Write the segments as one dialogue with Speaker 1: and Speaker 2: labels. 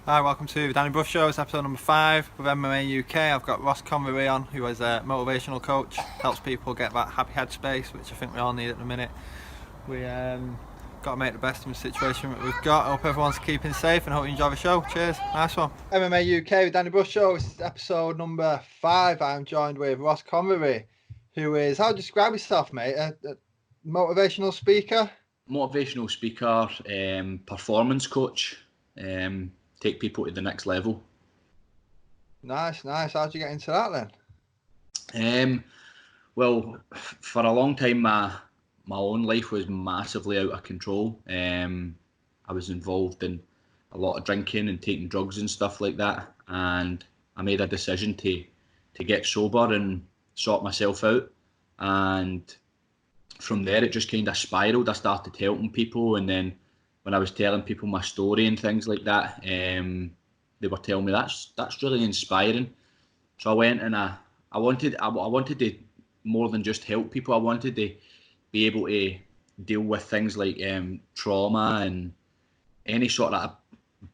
Speaker 1: Hi, welcome to the Danny Brough Show. It's episode number 5 with MMA UK. I've got Convery on, who is a motivational coach, helps people get that happy headspace, which I think we all need at the minute. We got to make the best of the situation that we've got. I hope everyone's keeping safe and hope you enjoy the show. Cheers, nice one. MMA UK with Danny Brough Show. It's episode number 5. I'm joined with Convery, who is, how do you describe yourself, mate? A motivational speaker?
Speaker 2: Motivational speaker, performance coach, take people to the next level.
Speaker 1: Nice. How'd you get into that
Speaker 2: then? Well, for a long time, my own life was massively out of control. I was involved in a lot of drinking and taking drugs and stuff like that, and I made a decision to get sober and sort myself out. And from there, it just kind of spiraled. I started helping people, and then when I was telling people my story and things like that, they were telling me that's really inspiring. So I went and I wanted to more than just help people. I wanted to be able to deal with things like trauma and any sort of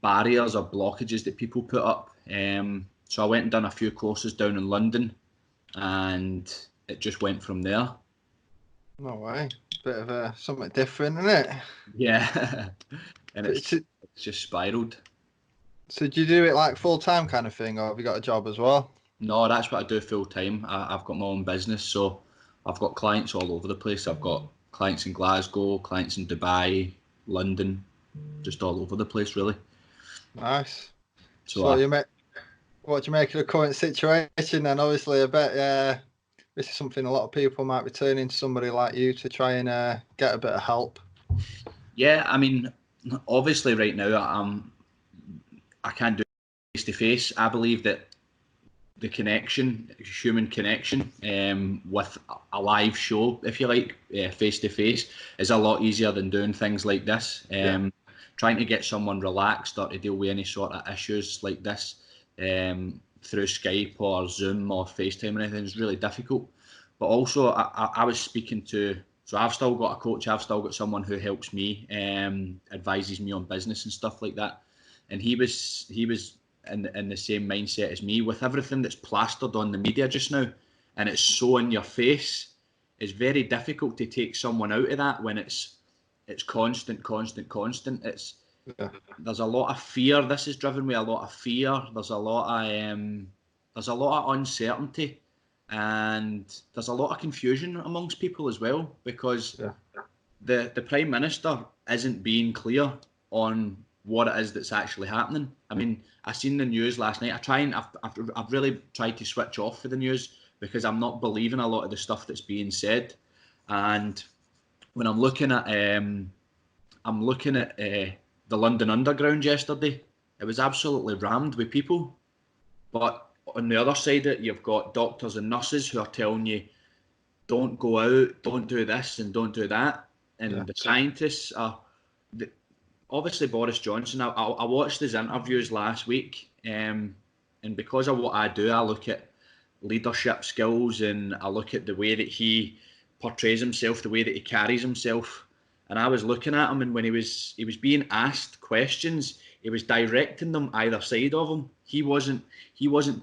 Speaker 2: barriers or blockages that people put up. So I went and done a few courses down in London, and it just went from there.
Speaker 1: No way. Bit of something different, isn't it?
Speaker 2: Yeah. And it's just spiraled.
Speaker 1: So do you do it like full time kind of thing, or have you got a job as well?
Speaker 2: No, that's what I do full time. I've got my own business, so I've got clients all over the place. I've got clients in Glasgow, clients in Dubai, London, just all over the place, really.
Speaker 1: Nice.
Speaker 2: So
Speaker 1: what do you make of the current situation? And obviously, I bet this is something a lot of people might be turning to somebody like you to try and get a bit of help.
Speaker 2: Yeah, I mean, obviously, right now I can't do it face to face. I believe that the human connection, with a live show, if you like, face to face, is a lot easier than doing things like this. Trying to get someone relaxed or to deal with any sort of issues like this through Skype or Zoom or FaceTime or anything is really difficult. But also, I was speaking to, so I've still got a coach, I've still got someone who helps me, advises me on business and stuff like that. And he was in the same mindset as me. With everything that's plastered on the media just now, and it's so in your face, it's very difficult to take someone out of that when it's constant. It's There's a lot of fear. This is driven with a lot of fear. There's a lot of uncertainty, and there's a lot of confusion amongst people as well, because the Prime Minister isn't being clear on what it is that's actually happening. I mean, I seen the news last night. I've really tried to switch off for the news because I'm not believing a lot of the stuff that's being said. And when I'm looking at the London Underground yesterday, it was absolutely rammed with people. But on the other side of it, you've got doctors and nurses who are telling you, don't go out, don't do this and don't do that. And the scientists are, obviously Boris Johnson. I watched his interviews last week, and because of what I do, I look at leadership skills and I look at the way that he portrays himself, the way that he carries himself. And I was looking at him, and when he was being asked questions, he was directing them either side of him. He wasn't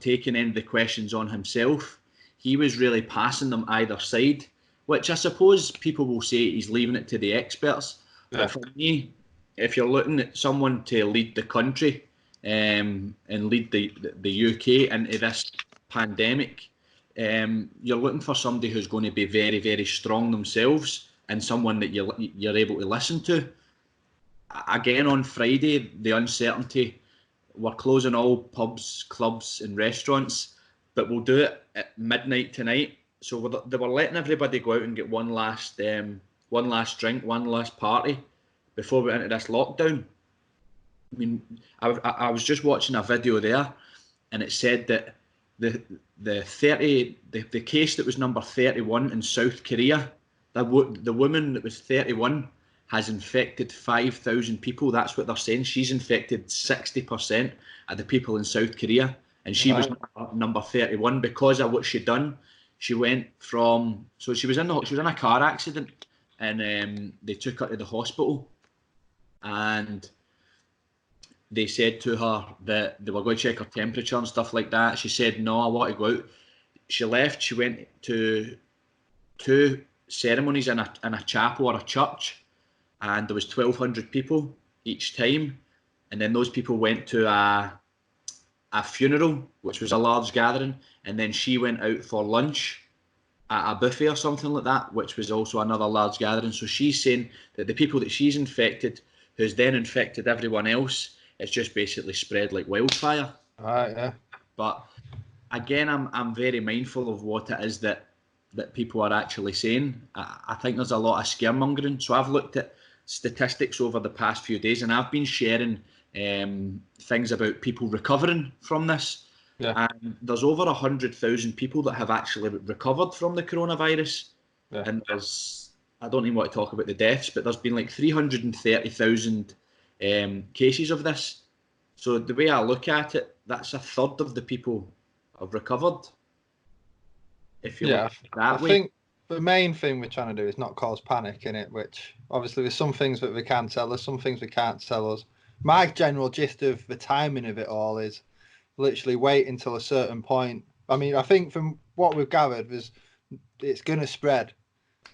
Speaker 2: taking any of the questions on himself. He was really passing them either side, which I suppose people will say he's leaving it to the experts. But for me, if you're looking at someone to lead the country and lead the UK into this pandemic, you're looking for somebody who's going to be very, very strong themselves and someone that you're able to listen to. Again, on Friday, the uncertainty, we're closing all pubs, clubs and restaurants, but we'll do it at midnight tonight. So they were letting everybody go out and get one last drink, one last party before we went into this lockdown. I mean, I was just watching a video there, and it said that the case that was number 31 in South Korea, the woman that was 31 has infected 5,000 people. That's what they're saying. She's infected 60% of the people in South Korea, and she was number 31 because of what she'd done. She went from, so she was in a car accident, and they took her to the hospital. And they said to her that they were going to check her temperature and stuff like that. She said, no, I want to go out. She left. She went to 2 ceremonies in a chapel or a church, and there was 1,200 people each time. And then those people went to a funeral, which was a large gathering, and then she went out for lunch at a buffet or something like that, which was also another large gathering. So she's saying that the people that she's infected, who's then infected everyone else, it's just basically spread like wildfire.
Speaker 1: Right, yeah.
Speaker 2: But again, I'm very mindful of what it is that people are actually saying. I think there's a lot of scaremongering. So I've looked at statistics over the past few days, and I've been sharing things about people recovering from this.
Speaker 1: Yeah.
Speaker 2: And there's over 100,000 people that have actually recovered from the coronavirus.
Speaker 1: Yeah.
Speaker 2: And I don't even want to talk about the deaths, but there's been like 330,000 cases of this. So the way I look at it, that's a third of the people have recovered. If you look at it that way.
Speaker 1: I think the main thing we're trying to do is not cause panic in it, which obviously there's some things that we can tell us, some things we can't tell us. My general gist of the timing of it all is literally wait until a certain point. I mean, I think from what we've gathered, it's going to spread.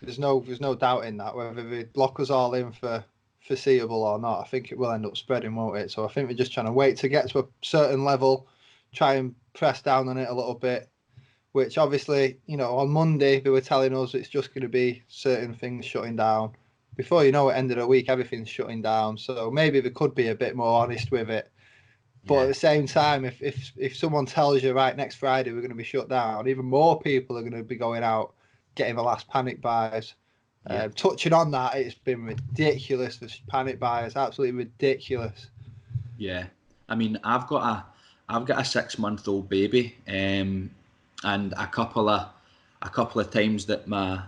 Speaker 1: There's no doubt in that. Whether they lock us all in for foreseeable or not, I think it will end up spreading, won't it? So I think we're just trying to wait to get to a certain level, try and press down on it a little bit. Which obviously, on Monday they were telling us it's just going to be certain things shutting down. Before you know it, end of the week, everything's shutting down. So maybe they could be a bit more honest with it. But at the same time, if someone tells you, right, next Friday we're going to be shut down, even more people are going to be going out, getting the last panic buys.
Speaker 2: Yeah.
Speaker 1: Touching on that, it's been ridiculous, the panic buys, absolutely ridiculous.
Speaker 2: Yeah. I mean, I've got a 6-month-old baby, and a couple of times that my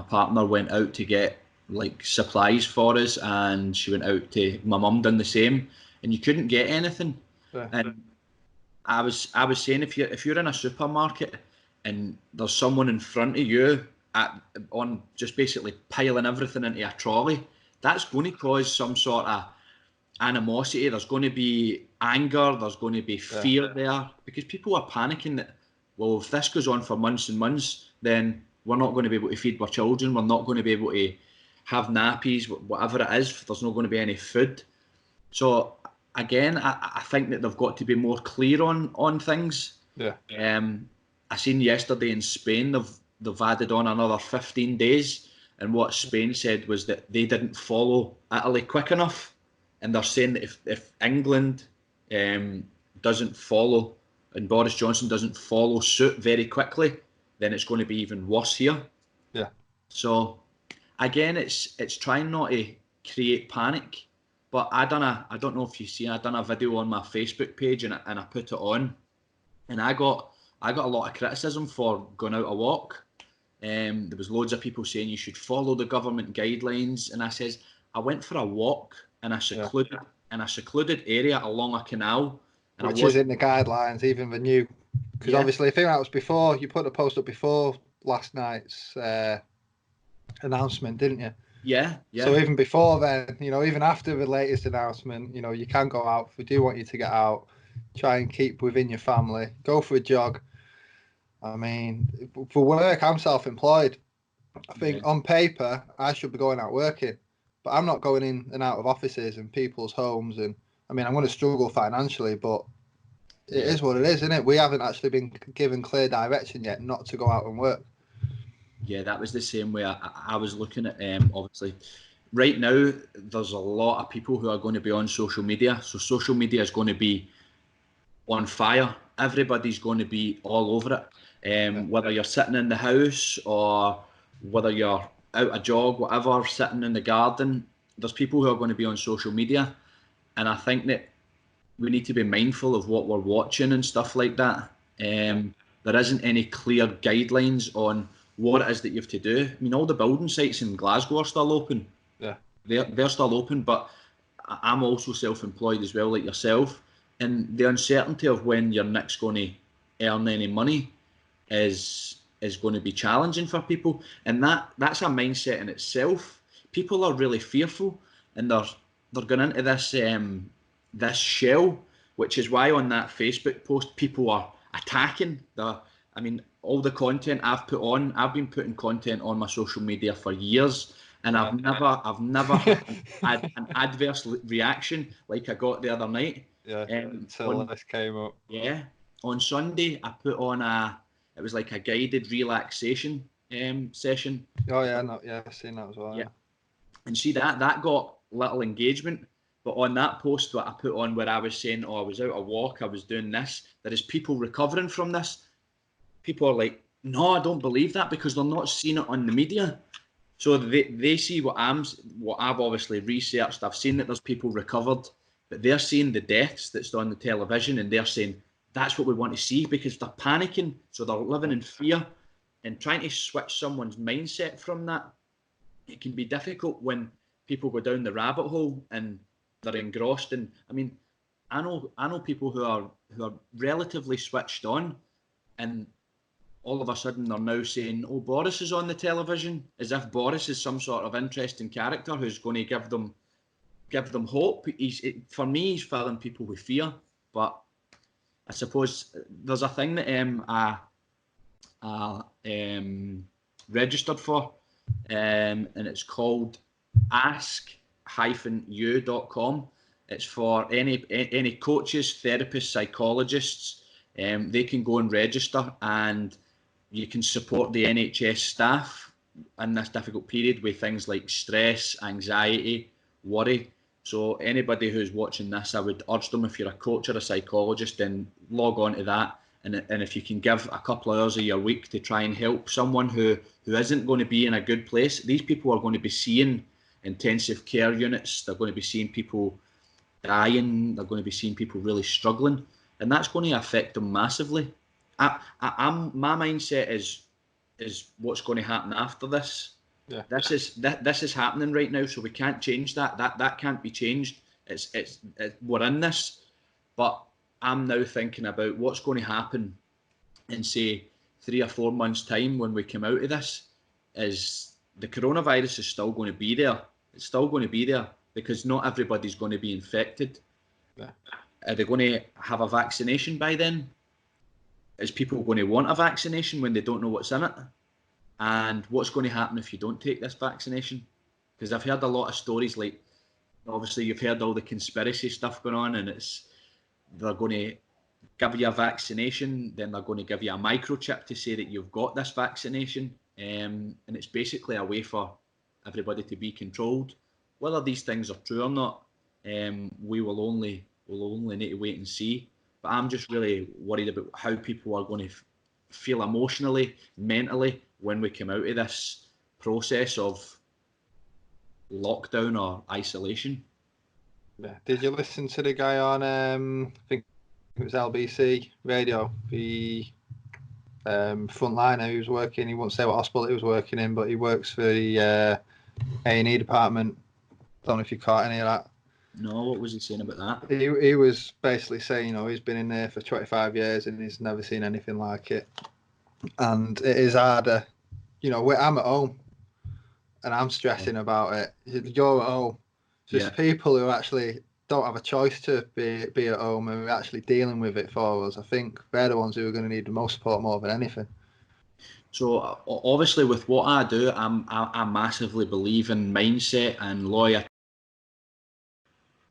Speaker 2: partner went out to get like supplies for us, and she went out to my mum done the same, and you couldn't get anything.
Speaker 1: Yeah.
Speaker 2: And I was saying, if you're in a supermarket and there's someone in front of you on just basically piling everything into a trolley, that's going to cause some sort of animosity. There's going to be anger, there's going to be fear there, because people are panicking that, well, if this goes on for months and months, then we're not going to be able to feed our children, we're not going to be able to have nappies, whatever it is, there's not going to be any food. So again, I think that they've got to be more clear on things.
Speaker 1: Yeah.
Speaker 2: I seen yesterday in Spain they've added on another 15 days, and what Spain said was that they didn't follow Italy quick enough, and they're saying that if England doesn't follow, and Boris Johnson doesn't follow suit very quickly, then it's going to be even worse here.
Speaker 1: Yeah.
Speaker 2: So again, it's trying not to create panic. But I don't know if you see, I done a video on my Facebook page, and I put it on, and I got a lot of criticism for going out a walk. There was loads of people saying you should follow the government guidelines, and I says I went for a walk in a secluded area along a canal, and
Speaker 1: which is in the guidelines, even the new, because obviously I think that was before you put the post up before last night's announcement, didn't you?
Speaker 2: Yeah.
Speaker 1: So even before then, even after the latest announcement, you can go out. If we do want you to get out, try and keep within your family. Go for a jog. I mean, for work, I'm self-employed. I think on paper, I should be going out working, but I'm not going in and out of offices and people's homes. And I mean, I'm going to struggle financially, but it is what it is, isn't it? We haven't actually been given clear direction yet not to go out and work.
Speaker 2: Yeah, that was the same way I was looking at. Obviously, right now there's a lot of people who are going to be on social media. So social media is going to be on fire. Everybody's going to be all over it. Whether you're sitting in the house or whether you're out a jog, whatever, sitting in the garden, there's people who are going to be on social media. And I think that we need to be mindful of what we're watching and stuff like that. There isn't any clear guidelines on what it is that you have to do. I mean, all the building sites in Glasgow are still open.
Speaker 1: Yeah.
Speaker 2: They're still open, but I'm also self-employed as well, like yourself. And the uncertainty of when you're next going to earn any money is going to be challenging for people. And that's a mindset in itself. People are really fearful, and they're going into this this shell, which is why on that Facebook post people are attacking I mean, all the content I've been putting content on my social media for years, and I've never had an adverse reaction like I got the other night.
Speaker 1: Until this came up.
Speaker 2: Yeah, on Sunday I put on it was like a guided relaxation session.
Speaker 1: Oh yeah, I've seen that as well.
Speaker 2: Yeah, and see that got little engagement. But on that post that I put on where I was saying, oh, I was out a walk, I was doing this, there is people recovering from this. People are like, no, I don't believe that, because they're not seeing it on the media. So they see what I've obviously researched. I've seen that there's people recovered, but they're seeing the deaths that's on the television, and they're saying that's what we want to see, because they're panicking. So they're living in fear, and trying to switch someone's mindset from that, it can be difficult when people go down the rabbit hole and they're engrossed. And I mean, I know people who are relatively switched on, and all of a sudden they're now saying, oh, Boris is on the television, as if Boris is some sort of interesting character who's going to give them hope. For me, he's filling people with fear. But I suppose there's a thing that I registered for, and it's called ask-u.com. It's for any coaches, therapists, psychologists. They can go and register, and you can support the NHS staff in this difficult period with things like stress, anxiety, worry. So anybody who's watching this, I would urge them, if you're a coach or a psychologist, then log on to that. And if you can give a couple of hours of your week to try and help someone who isn't going to be in a good place. These people are going to be seeing intensive care units. They're going to be seeing people dying. They're going to be seeing people really struggling. And that's going to affect them massively. My mindset is what's going to happen after this.
Speaker 1: Yeah.
Speaker 2: This is happening right now, so we can't change that. That can't be changed. We're in this, but I'm now thinking about what's going to happen in, say, 3 or 4 months' time when we come out of this. Is the coronavirus is still going to be there? It's still going to be there, because not everybody's going to be infected.
Speaker 1: Yeah.
Speaker 2: Are they going to have a vaccination by then? Is people going to want a vaccination when they don't know what's in it? And what's going to happen if you don't take this vaccination? Because I've heard a lot of stories, like, obviously you've heard all the conspiracy stuff going on, and they're going to give you a vaccination, then they're going to give you a microchip to say that you've got this vaccination, and it's basically a way for everybody to be controlled. Whether these things are true or not, we will only need to wait and see. But I'm just really worried about how people are going to feel emotionally, mentally, when we come out of this process of lockdown or isolation.
Speaker 1: Yeah. Did you listen to the guy on, I think it was LBC radio, the frontliner who was working, he won't say what hospital he was working in, but he works for the A&E department. Don't know if you caught any of that.
Speaker 2: No, what was he saying about that?
Speaker 1: He was basically saying, he's been in there for 25 years and he's never seen anything like it. And it is harder. I'm at home and I'm stressing about it. You're at home. So it's people who actually don't have a choice to be at home and we're actually dealing with it for us. I think they're the ones who are going to need the most support more than anything.
Speaker 2: So obviously with what I do, I massively believe in mindset and loyalty.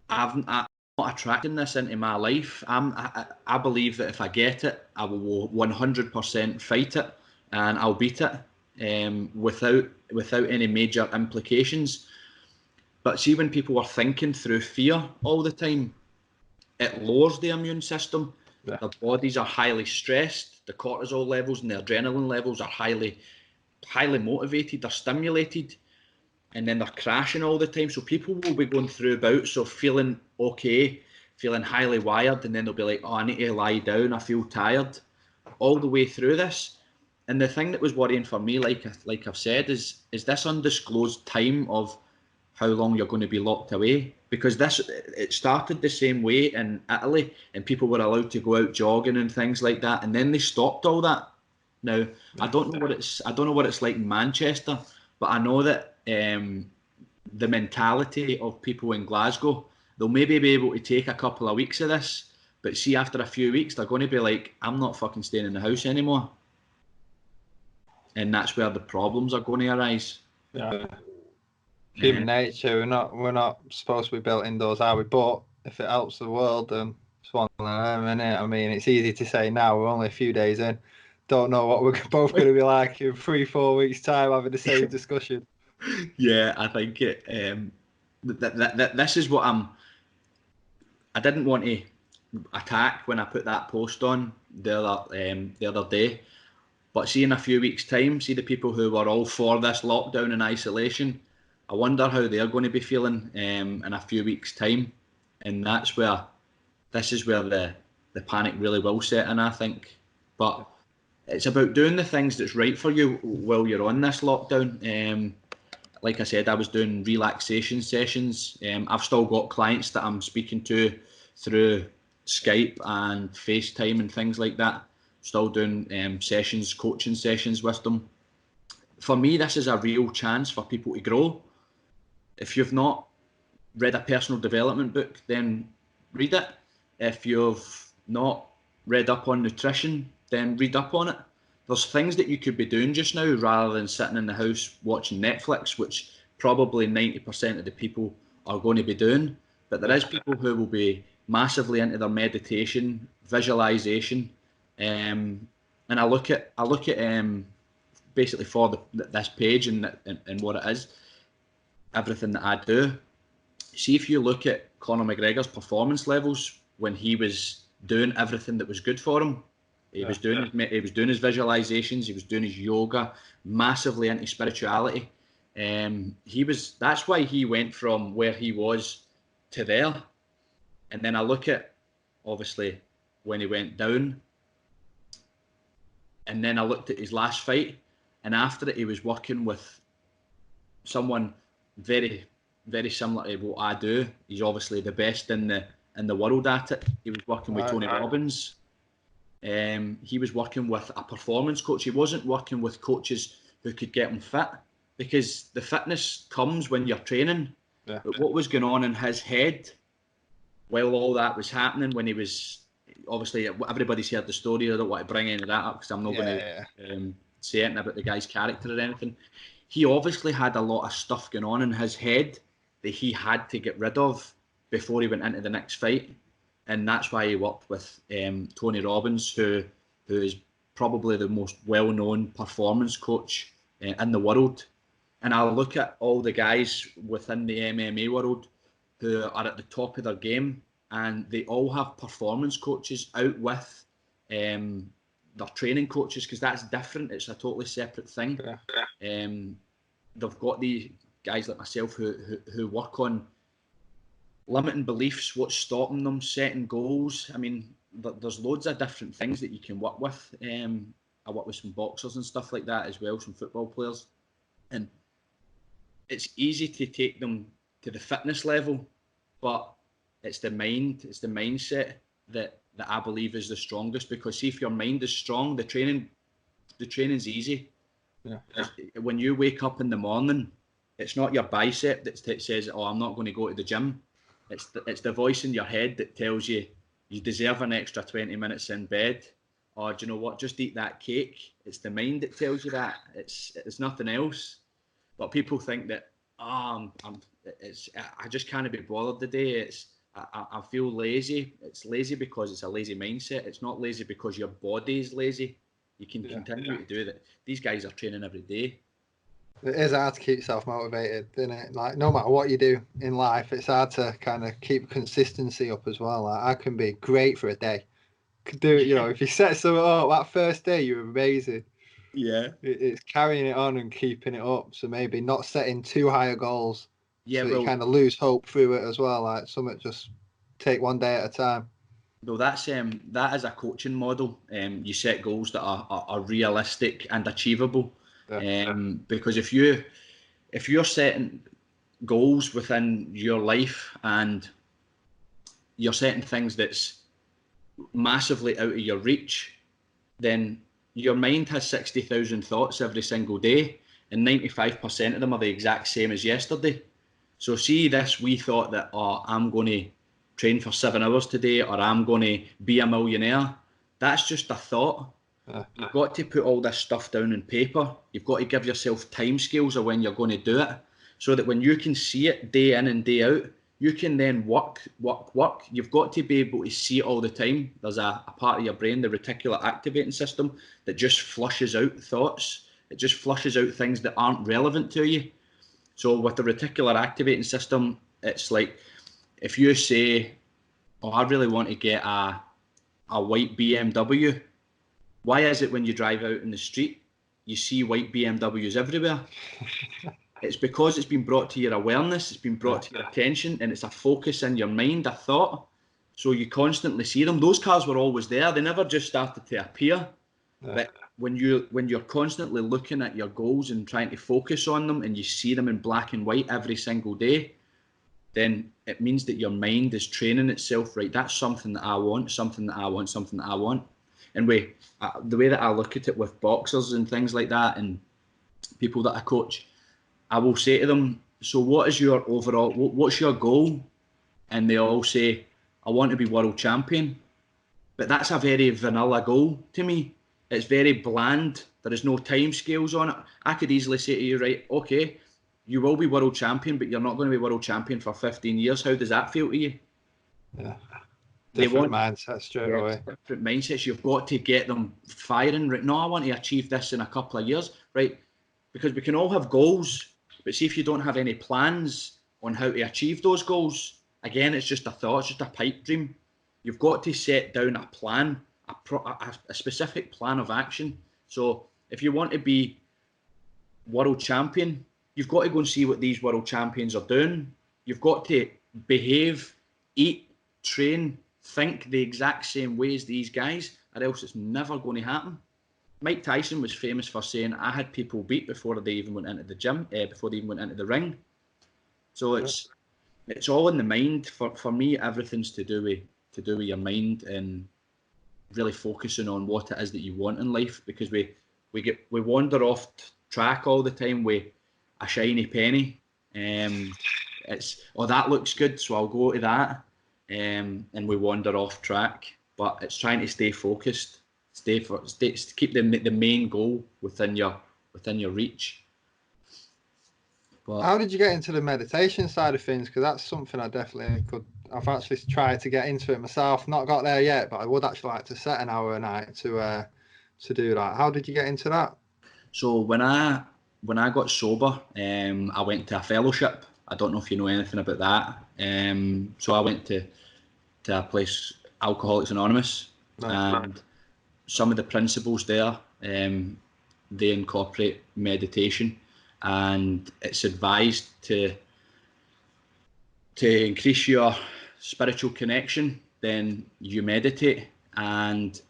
Speaker 2: I'm not attracting this into my life. I believe that if I get it, I will 100% fight it and I'll beat it without any major implications. But see, when people are thinking through fear all the time, it lowers the immune system. Yeah. Their bodies are highly stressed. The cortisol levels and the adrenaline levels are highly motivated. They're stimulated. And then they're crashing all the time. So people will be going through bouts of feeling okay, feeling highly wired, and then they'll be like, oh, I need to lie down, I feel tired, all the way through this. And the thing that was worrying for me, like I've said, is this undisclosed time of how long you're going to be locked away. Because it started the same way in Italy, and people were allowed to go out jogging and things like that, and then they stopped all that. Now, I don't know what it's like in Manchester, but I know that the mentality of people in Glasgow they'll maybe be able to take a couple of weeks of this, but see, after a few weeks, they're going to be like, I'm not fucking staying in the house anymore. And that's where the problems are going to arise.
Speaker 1: Yeah. Human nature. We're not supposed to be built indoors, are we? But if it helps the world, then it's one of them, isn't it? I mean, it's easy to say now. We're only a few days in. Don't know what we're both going to be like in 3-4 weeks' time, having the same discussion.
Speaker 2: Yeah, I think it. This is what I didn't want to attack when I put that post on the other day. But see, in a few weeks' time, see the people who were all for this lockdown and isolation, I wonder how they're going to be feeling in a few weeks' time. And this is where the panic really will set in, I think. But it's about doing the things that's right for you while you're on this lockdown. Like I said, I was doing relaxation sessions. I've still got clients that I'm speaking to through Skype and FaceTime and things like that. Still doing sessions, coaching sessions with them. For me, this is a real chance for people to grow. If you've not read a personal development book, then read it. If you've not read up on nutrition, then read up on it. There's things that you could be doing just now rather than sitting in the house watching Netflix, which probably 90% of the people are going to be doing. But there is people who will be massively into their meditation, visualization, and I look at basically for this page and what it is, everything that I do. See, if you look at Conor McGregor's performance levels when he was doing everything that was good for him, he was doing his visualizations, he was doing his yoga, massively into spirituality. That's why he went from where he was to there. And then I look at obviously when he went down, and then I looked at his last fight, and after it he was working with someone very, very similar to what I do. He's obviously the best in the world at it. He was working with Tony Robbins. He was working with a performance coach. He wasn't working with coaches who could get him fit, because the fitness comes when you're training. Yeah. But what was going on in his head while all that was happening, when he was, obviously everybody's heard the story, I don't want to bring any of that up because I'm not going to say anything about the guy's character or anything. He obviously had a lot of stuff going on in his head that he had to get rid of before he went into the next fight. And that's why he worked with Tony Robbins, who is probably the most well-known performance coach in the world. And I look at all the guys within the MMA world who are at the top of their game, and they all have performance coaches out with their training coaches, because that's different. It's a totally separate thing. Yeah. They've got these guys like myself who work on limiting beliefs, what's stopping them, setting goals. I mean, there's loads of different things that you can work with. I work with some boxers and stuff like that as well, some football players. And it's easy to take them to the fitness level, but it's the mind, it's the mindset that I believe is the strongest. Because see, if your mind is strong, the training's easy. Yeah. When you wake up in the morning, it's not your bicep that says, "Oh, I'm not going to go to the gym." It's the voice in your head that tells you you deserve an extra 20 minutes in bed, or do you know what? Just eat that cake. It's the mind that tells you that. It's nothing else. But people think that I just can't be bothered today. I feel lazy. It's lazy because it's a lazy mindset. It's not lazy because your body is lazy. You can continue to do that. These guys are training every day.
Speaker 1: It is hard to keep yourself motivated, isn't it? Like, no matter what you do in life, it's hard to kind of keep consistency up as well. Like, I can be great for a day. Could do it, if you set something up, that first day, you're amazing.
Speaker 2: Yeah.
Speaker 1: It's carrying it on and keeping it up. So maybe not setting too high goals.
Speaker 2: Yeah,
Speaker 1: so you kind of lose hope through it as well. Like, something just take one day at a time.
Speaker 2: No, that is a coaching model. You set goals that are realistic and achievable. Yeah. Because if you're setting goals within your life and you're setting things that's massively out of your reach, then your mind has 60,000 thoughts every single day, and 95% of them are the exact same as yesterday. So see this, we thought that, oh, I'm going to train for 7 hours today, or I'm going to be a millionaire. That's just a thought. You've got to put all this stuff down on paper. You've got to give yourself timescales of when you're going to do it, so that when you can see it day in and day out, you can then work. You've got to be able to see it all the time. There's a part of your brain, the reticular activating system, that just flushes out thoughts. It just flushes out things that aren't relevant to you. So with the reticular activating system, it's like, if you say, oh, I really want to get a white BMW, why is it when you drive out in the street, you see white BMWs everywhere? It's because it's been brought to your awareness, it's been brought to your attention, and it's a focus in your mind, a thought. So you constantly see them. Those cars were always there. They never just started to appear. But when you're constantly looking at your goals and trying to focus on them, and you see them in black and white every single day, then it means that your mind is training itself, right? That's something that I want, something that I want, something that I want. And the way that I look at it with boxers and things like that, and people that I coach, I will say to them, so what is your overall, what's your goal? And they all say, I want to be world champion. But that's a very vanilla goal to me. It's very bland. There is no time scales on it. I could easily say to you, right, okay, you will be world champion, but you're not going to be world champion for 15 years. How does that feel to you?
Speaker 1: Yeah. Different mindsets straight away.
Speaker 2: Different mindsets. You've got to get them firing. Right? No, I want to achieve this in a couple of years, right? Because we can all have goals, but see, if you don't have any plans on how to achieve those goals, again, it's just a thought, it's just a pipe dream. You've got to set down a plan, a specific plan of action. So if you want to be world champion, you've got to go and see what these world champions are doing. You've got to behave, eat, train, think the exact same way as these guys, or else it's never going to happen. Mike Tyson was famous for saying, I had people beat before they even went into the gym, before they even went into the ring. So it's all in the mind. For me, everything's to do with your mind, and really focusing on what it is that you want in life, because we wander off track all the time with a shiny penny. It's, oh, that looks good, so I'll go to that, and we wander off track. But it's trying to stay focused, keep the main goal within your reach.
Speaker 1: But how did you get into the meditation side of things? Because that's something I definitely could. I've actually tried to get into it myself. Not got there yet, but I would actually like to set an hour a night to do that. How did you get into that?
Speaker 2: So when I got sober, I went to a fellowship. I don't know if you know anything about that. So I went to a place, Alcoholics Anonymous, and some of the principles there, they incorporate meditation, and it's advised to increase your spiritual connection, then you meditate, and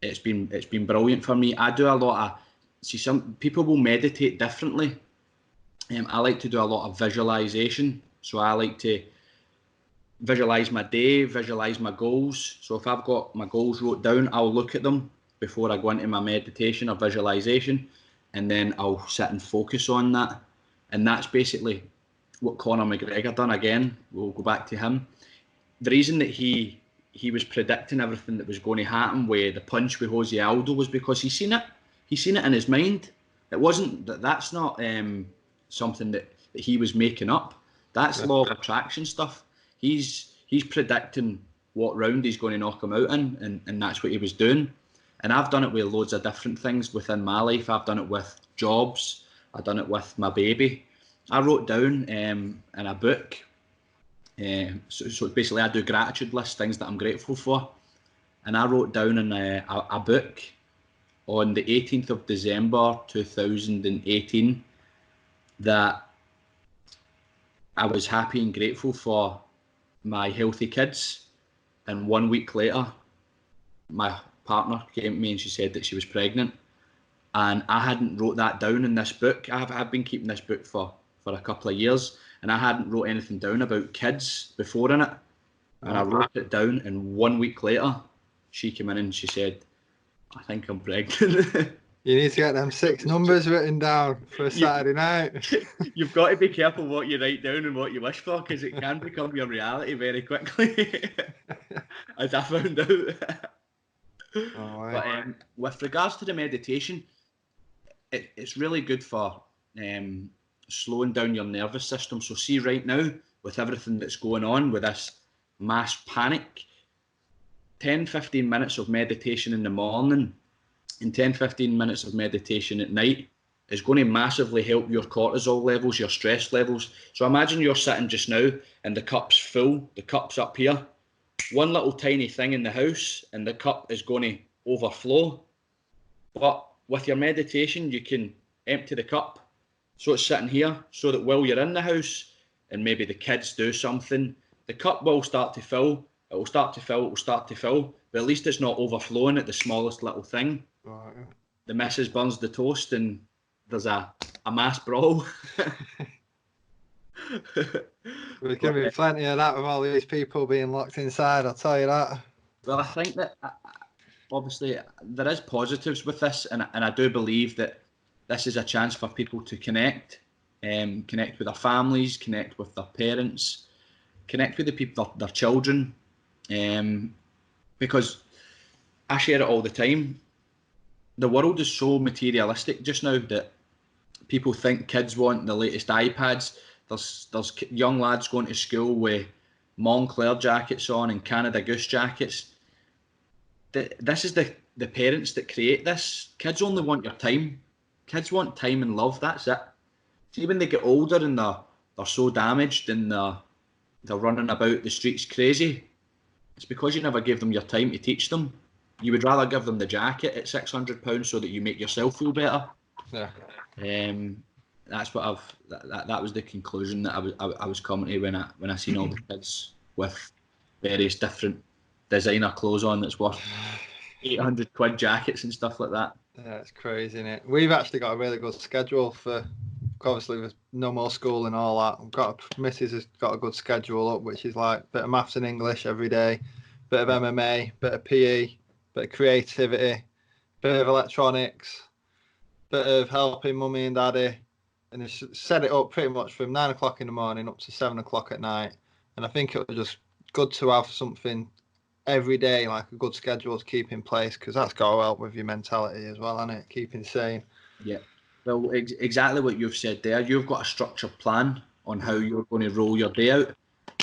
Speaker 2: it's been brilliant for me. I do a lot of, see, some people will meditate differently. I like to do a lot of visualization, so I like to visualize my day, visualize my goals. So if I've got my goals wrote down, I'll look at them before I go into my meditation or visualization, and then I'll sit and focus on that. And that's basically what Conor McGregor done. Again, we'll go back to him. The reason that he was predicting everything that was going to happen with the punch with Jose Aldo was because he's seen it in his mind. It wasn't that's not something that he was making up. That's law of attraction stuff. He's predicting what round he's going to knock him out in, and that's what he was doing. And I've done it with loads of different things within my life. I've done it with jobs. I've done it with my baby. I wrote down in a book. So basically, I do gratitude lists, things that I'm grateful for. And I wrote down in a book on the 18th of December 2018 that I was happy and grateful for my healthy kids. And 1 week later, my partner came to me and she said that she was pregnant. And I hadn't wrote that down in this book. I've been keeping this book for a couple of years, and I hadn't wrote anything down about kids before in it. And I wrote it down, and 1 week later, she came in and she said, I think I'm pregnant.
Speaker 1: You need to get them 6 numbers written down for a Saturday night.
Speaker 2: You've got to be careful what you write down and what you wish for, because it can become your reality very quickly, as I found out.
Speaker 1: Oh,
Speaker 2: But with regards to the meditation, it's really good for slowing down your nervous system. So see right now, with everything that's going on with this mass panic, 10-15 minutes of meditation in the morning and 10-15 minutes of meditation at night is going to massively help your cortisol levels, your stress levels. So imagine you're sitting just now and the cup's full, the cup's up here. One little tiny thing in the house and the cup is going to overflow. But with your meditation, you can empty the cup so it's sitting here, so that while you're in the house and maybe the kids do something, the cup will start to fill. It will start to fill, it will start to fill, but at least it's not overflowing at the smallest little thing.
Speaker 1: right.
Speaker 2: The missus burns the toast and there's a mass brawl.
Speaker 1: There's going to be plenty of that with all these people being locked inside, I'll tell you that.
Speaker 2: Well, I think that obviously there is positives with this, and I do believe that this is a chance for people to connect with their families, connect with their parents, connect with the people, their children, because I share it all the time. The world is so materialistic just now that people think kids want the latest iPads. There's young lads going to school with Montclair jackets on and Canada Goose jackets. This is the parents that create this. Kids only want your time. Kids want time and love. That's it. See, when they get older and they're so damaged and they're running about the streets crazy, it's because you never gave them your time to teach them. You would rather give them the jacket at £600 so that you make yourself feel better.
Speaker 1: Yeah.
Speaker 2: That's what that was the conclusion that I was coming to when I seen all the kids with various different designer clothes on that's worth £800 jackets and stuff like that.
Speaker 1: Yeah, it's crazy, isn't it? We've actually got a really good schedule for, obviously with no more school and all that. Mrs. has got a good schedule up, which is like a bit of maths and English every day, bit of MMA, bit of PE, bit of creativity, bit of electronics, bit of helping mummy and daddy, and it's set it up pretty much from 9 o'clock in the morning up to 7 o'clock at night. And I think it was just good to have something every day, like a good schedule to keep in place, because that's got to help with your mentality as well, hasn't it? Keeping sane.
Speaker 2: Yeah. Well, exactly what you've said there. You've got a structured plan on how you're going to roll your day out,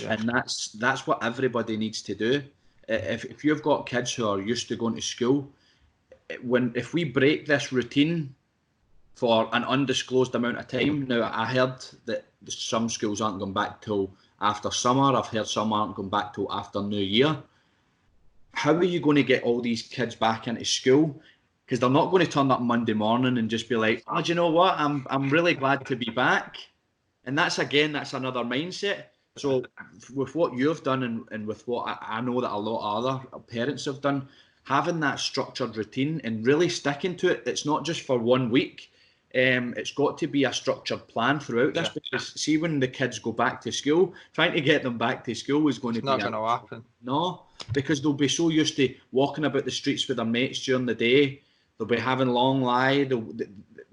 Speaker 2: and that's what everybody needs to do. If you've got kids who are used to going to school, if we break this routine for an undisclosed amount of time. Now, I heard that some schools aren't going back till after summer. I've heard some aren't going back till after New Year. How are you going to get all these kids back into school? Because they're not going to turn up Monday morning and just be like, oh, do you know what? I'm really glad to be back. And that's another mindset. So with what you've done and with what I know that a lot of other parents have done, having that structured routine and really sticking to it, it's not just for 1 week. It's got to be a structured plan throughout this, because see, when the kids go back to school, trying to get them back to school is going to be
Speaker 1: not going to happen.
Speaker 2: No, because they'll be so used to walking about the streets with their mates during the day. They'll be having long lie.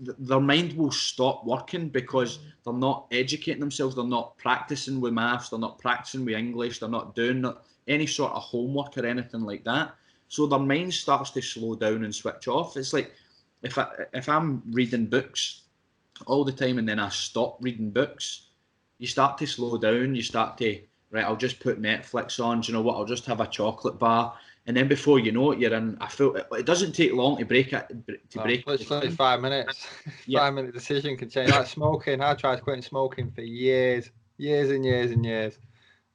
Speaker 2: Their mind will stop working because they're not educating themselves. They're not practicing with maths. They're not practicing with English. They're not doing any sort of homework or anything like that. So their mind starts to slow down and switch off. It's like if I'm reading books all the time and then I stop reading books, you start to slow down. You start to, right, I'll just put Netflix on. Do you know what? I'll just have a chocolate bar. And then before you know it, you're in. It doesn't take long to break it.
Speaker 1: Literally 5 minutes. 5 minute decision can change. Like smoking, I tried quitting smoking for years and years and years.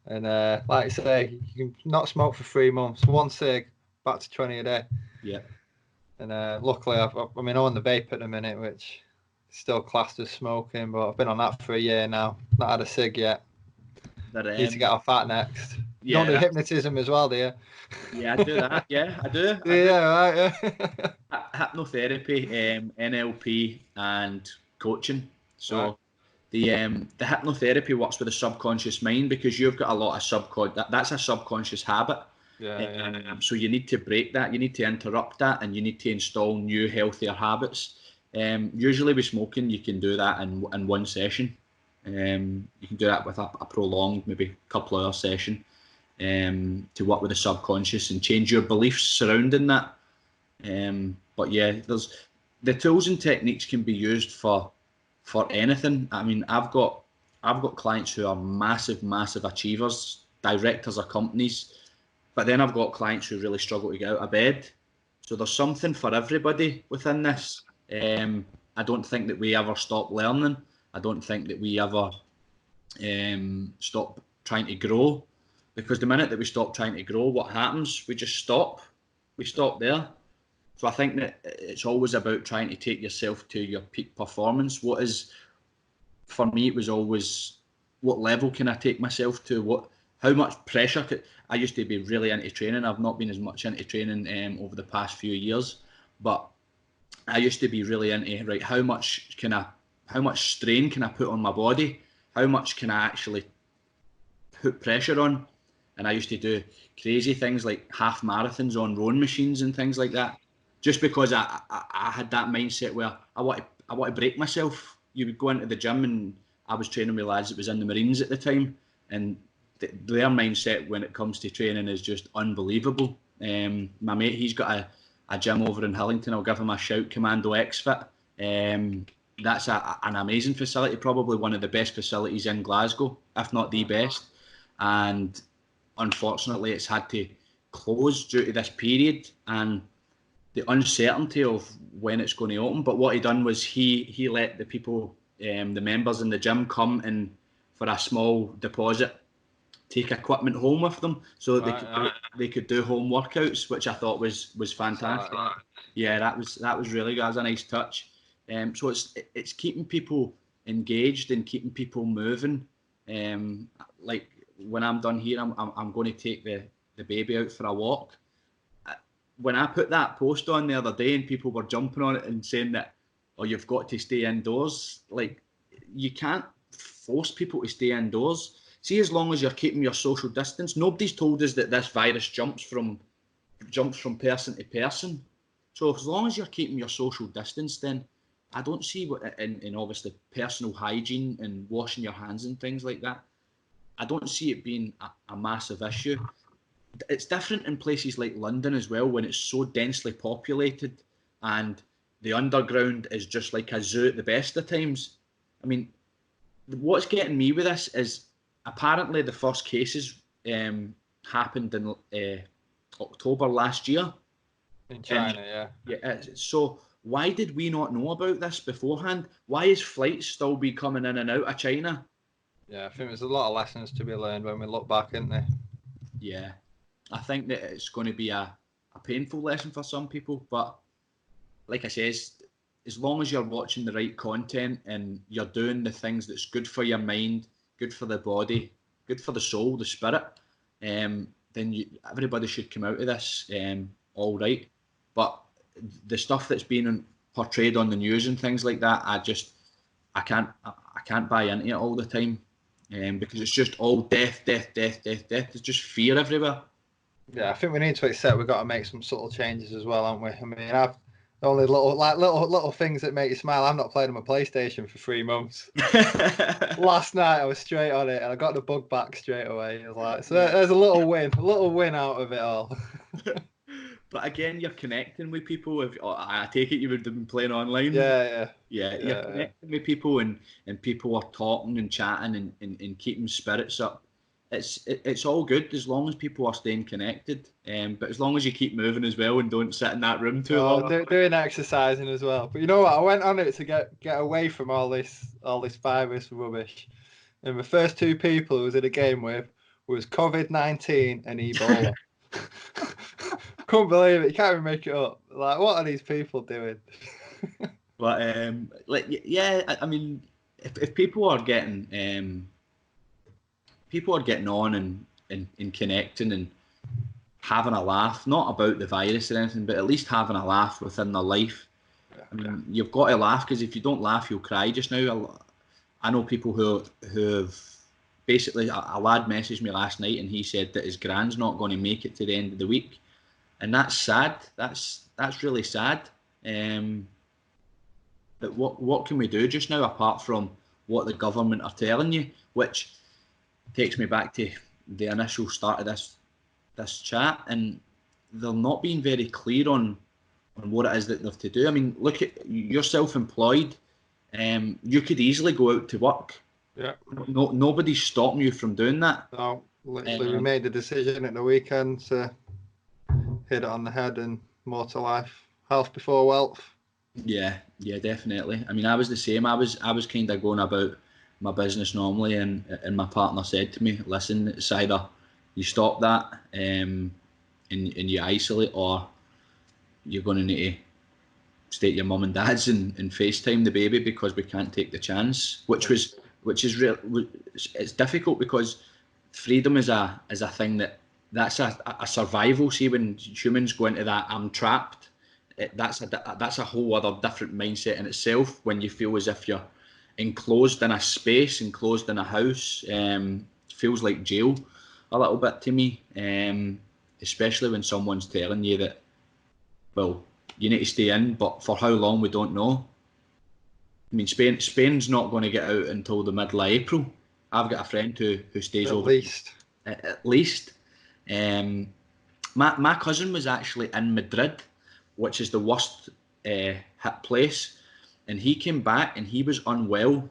Speaker 1: And like I say, you can not smoke for 3 months. 1 cig, back to 20 a day.
Speaker 2: Yeah.
Speaker 1: And luckily, I'm on the vape at the minute, which is still classed as smoking, but I've been on that for a year now. Not had a cig yet. Need to get off that next. You don't do hypnotism as well, do you?
Speaker 2: Yeah, I do that. Yeah, I do.
Speaker 1: Right. Yeah.
Speaker 2: Hypnotherapy, NLP, and coaching. So the hypnotherapy works with the subconscious mind, because you've got a lot of that's a subconscious habit.
Speaker 1: Yeah.
Speaker 2: So you need to break that, you need to interrupt that, and you need to install new, healthier habits. Usually with smoking, you can do that in one session. You can do that with a prolonged, maybe couple hour session, to work with the subconscious and change your beliefs surrounding that. But yeah, there's the tools and techniques can be used for anything. I mean, I've got clients who are massive achievers, directors of companies, but then I've got clients who really struggle to get out of bed. So there's something for everybody within this. I don't think that we ever stop learning. I don't think that we ever stop trying to grow, because the minute that we stop trying to grow, what happens? We just stop. We stop there. So I think that it's always about trying to take yourself to your peak performance. For me, it was always, what level can I take myself to? How much pressure I used to be really into training. I've not been as much into training over the past few years, but I used to be really into, right, how much strain can I put on my body? How much can I actually put pressure on? And I used to do crazy things like half marathons on rowing machines and things like that, just because I had that mindset where I want to break myself. You would go into the gym, and I was training with lads that was in the Marines at the time, and their mindset when it comes to training is just unbelievable. My mate, he's got a gym over in Hillington. I'll give him a shout, Commando XFit. That's an amazing facility, probably one of the best facilities in Glasgow, if not the best. And unfortunately, it's had to close due to this period and the uncertainty of when it's going to open. But what he done was he let the people, the members in the gym, come in for a small deposit, take equipment home with them, so that they could do home workouts, which I thought was fantastic. Yeah, that was really good. That was a nice touch. So it's keeping people engaged and keeping people moving. Like when I'm done here, I'm going to take the baby out for a walk. When I put that post on the other day and people were jumping on it and saying that, oh, you've got to stay indoors, like, you can't force people to stay indoors. See, as long as you're keeping your social distance, nobody's told us that this virus jumps from person to person. So as long as you're keeping your social distance, then I don't see what, in obviously personal hygiene and washing your hands and things like that, I don't see it being a massive issue. It's different in places like London as well, when it's so densely populated and the underground is just like a zoo at the best of times. I mean, what's getting me with this is apparently the first cases happened in October last year.
Speaker 1: In China,
Speaker 2: yeah. So why did we not know about this beforehand? Why is flights still be coming in and out of China?
Speaker 1: Yeah, I think there's a lot of lessons to be learned when we look back, isn't there?
Speaker 2: Yeah, I think that it's going to be a painful lesson for some people, but like I say, as long as you're watching the right content and you're doing the things that's good for your mind, good for the body, good for the soul, the spirit, then everybody should come out of this all right. But the stuff that's being portrayed on the news and things like that, I can't buy into it all the time, because it's just all death. There's just fear everywhere.
Speaker 1: Yeah, I think we need to accept we've got to make some subtle changes as well, haven't we? I mean, I've only little things that make you smile. I'm not playing on my PlayStation for 3 months. Last night I was straight on it and I got the bug back straight away. So there's a little win out of it all.
Speaker 2: But again, you're connecting with people. I take it you would have been playing online.
Speaker 1: Yeah.
Speaker 2: You're connecting with people, and people are talking and chatting and keeping spirits up. It's all good as long as people are staying connected. But as long as you keep moving as well and don't sit in that room too long.
Speaker 1: Doing exercising as well. But you know what? I went on it to get away from all this virus rubbish. And the first 2 people who was in a game with was COVID-19 and Ebola. Couldn't believe it. You can't even make it up. Like, what are these people doing?
Speaker 2: But I mean, if people are getting on and connecting and having a laugh, not about the virus or anything, but at least having a laugh within their life. I mean, you've got to laugh, because if you don't laugh, you'll cry. Just now, I know people who have basically a lad messaged me last night and he said that his grand's not going to make it to the end of the week, and that's sad. That's really sad. But what can we do just now apart from what the government are telling you? Which takes me back to the initial start of this chat, and they're not being very clear on what it is that they're to do. I mean, look at you're self-employed. You could easily go out to work.
Speaker 1: Yeah.
Speaker 2: Nobody's stopping you from doing that.
Speaker 1: No, literally, we made the decision at the weekend to hit it on the head and more to life. Health before wealth.
Speaker 2: Yeah, definitely. I mean, I was the same. I was kind of going about my business normally, and my partner said to me, "Listen, it's either you stop that, and you isolate, or you're going to need to stay at your mum and dad's and FaceTime the baby because we can't take the chance." Which is real. It's difficult because freedom is a thing that's a survival. See, when humans go into that, I'm trapped. That's a whole other different mindset in itself. When you feel as if you're enclosed in a space, enclosed in a house, feels like jail a little bit to me. Especially when someone's telling you that, well, you need to stay in, but for how long we don't know. I mean, Spain's not going to get out until the middle of April. I've got a friend who stays over at least. My cousin was actually in Madrid, which is the worst hit place, and he came back and he was unwell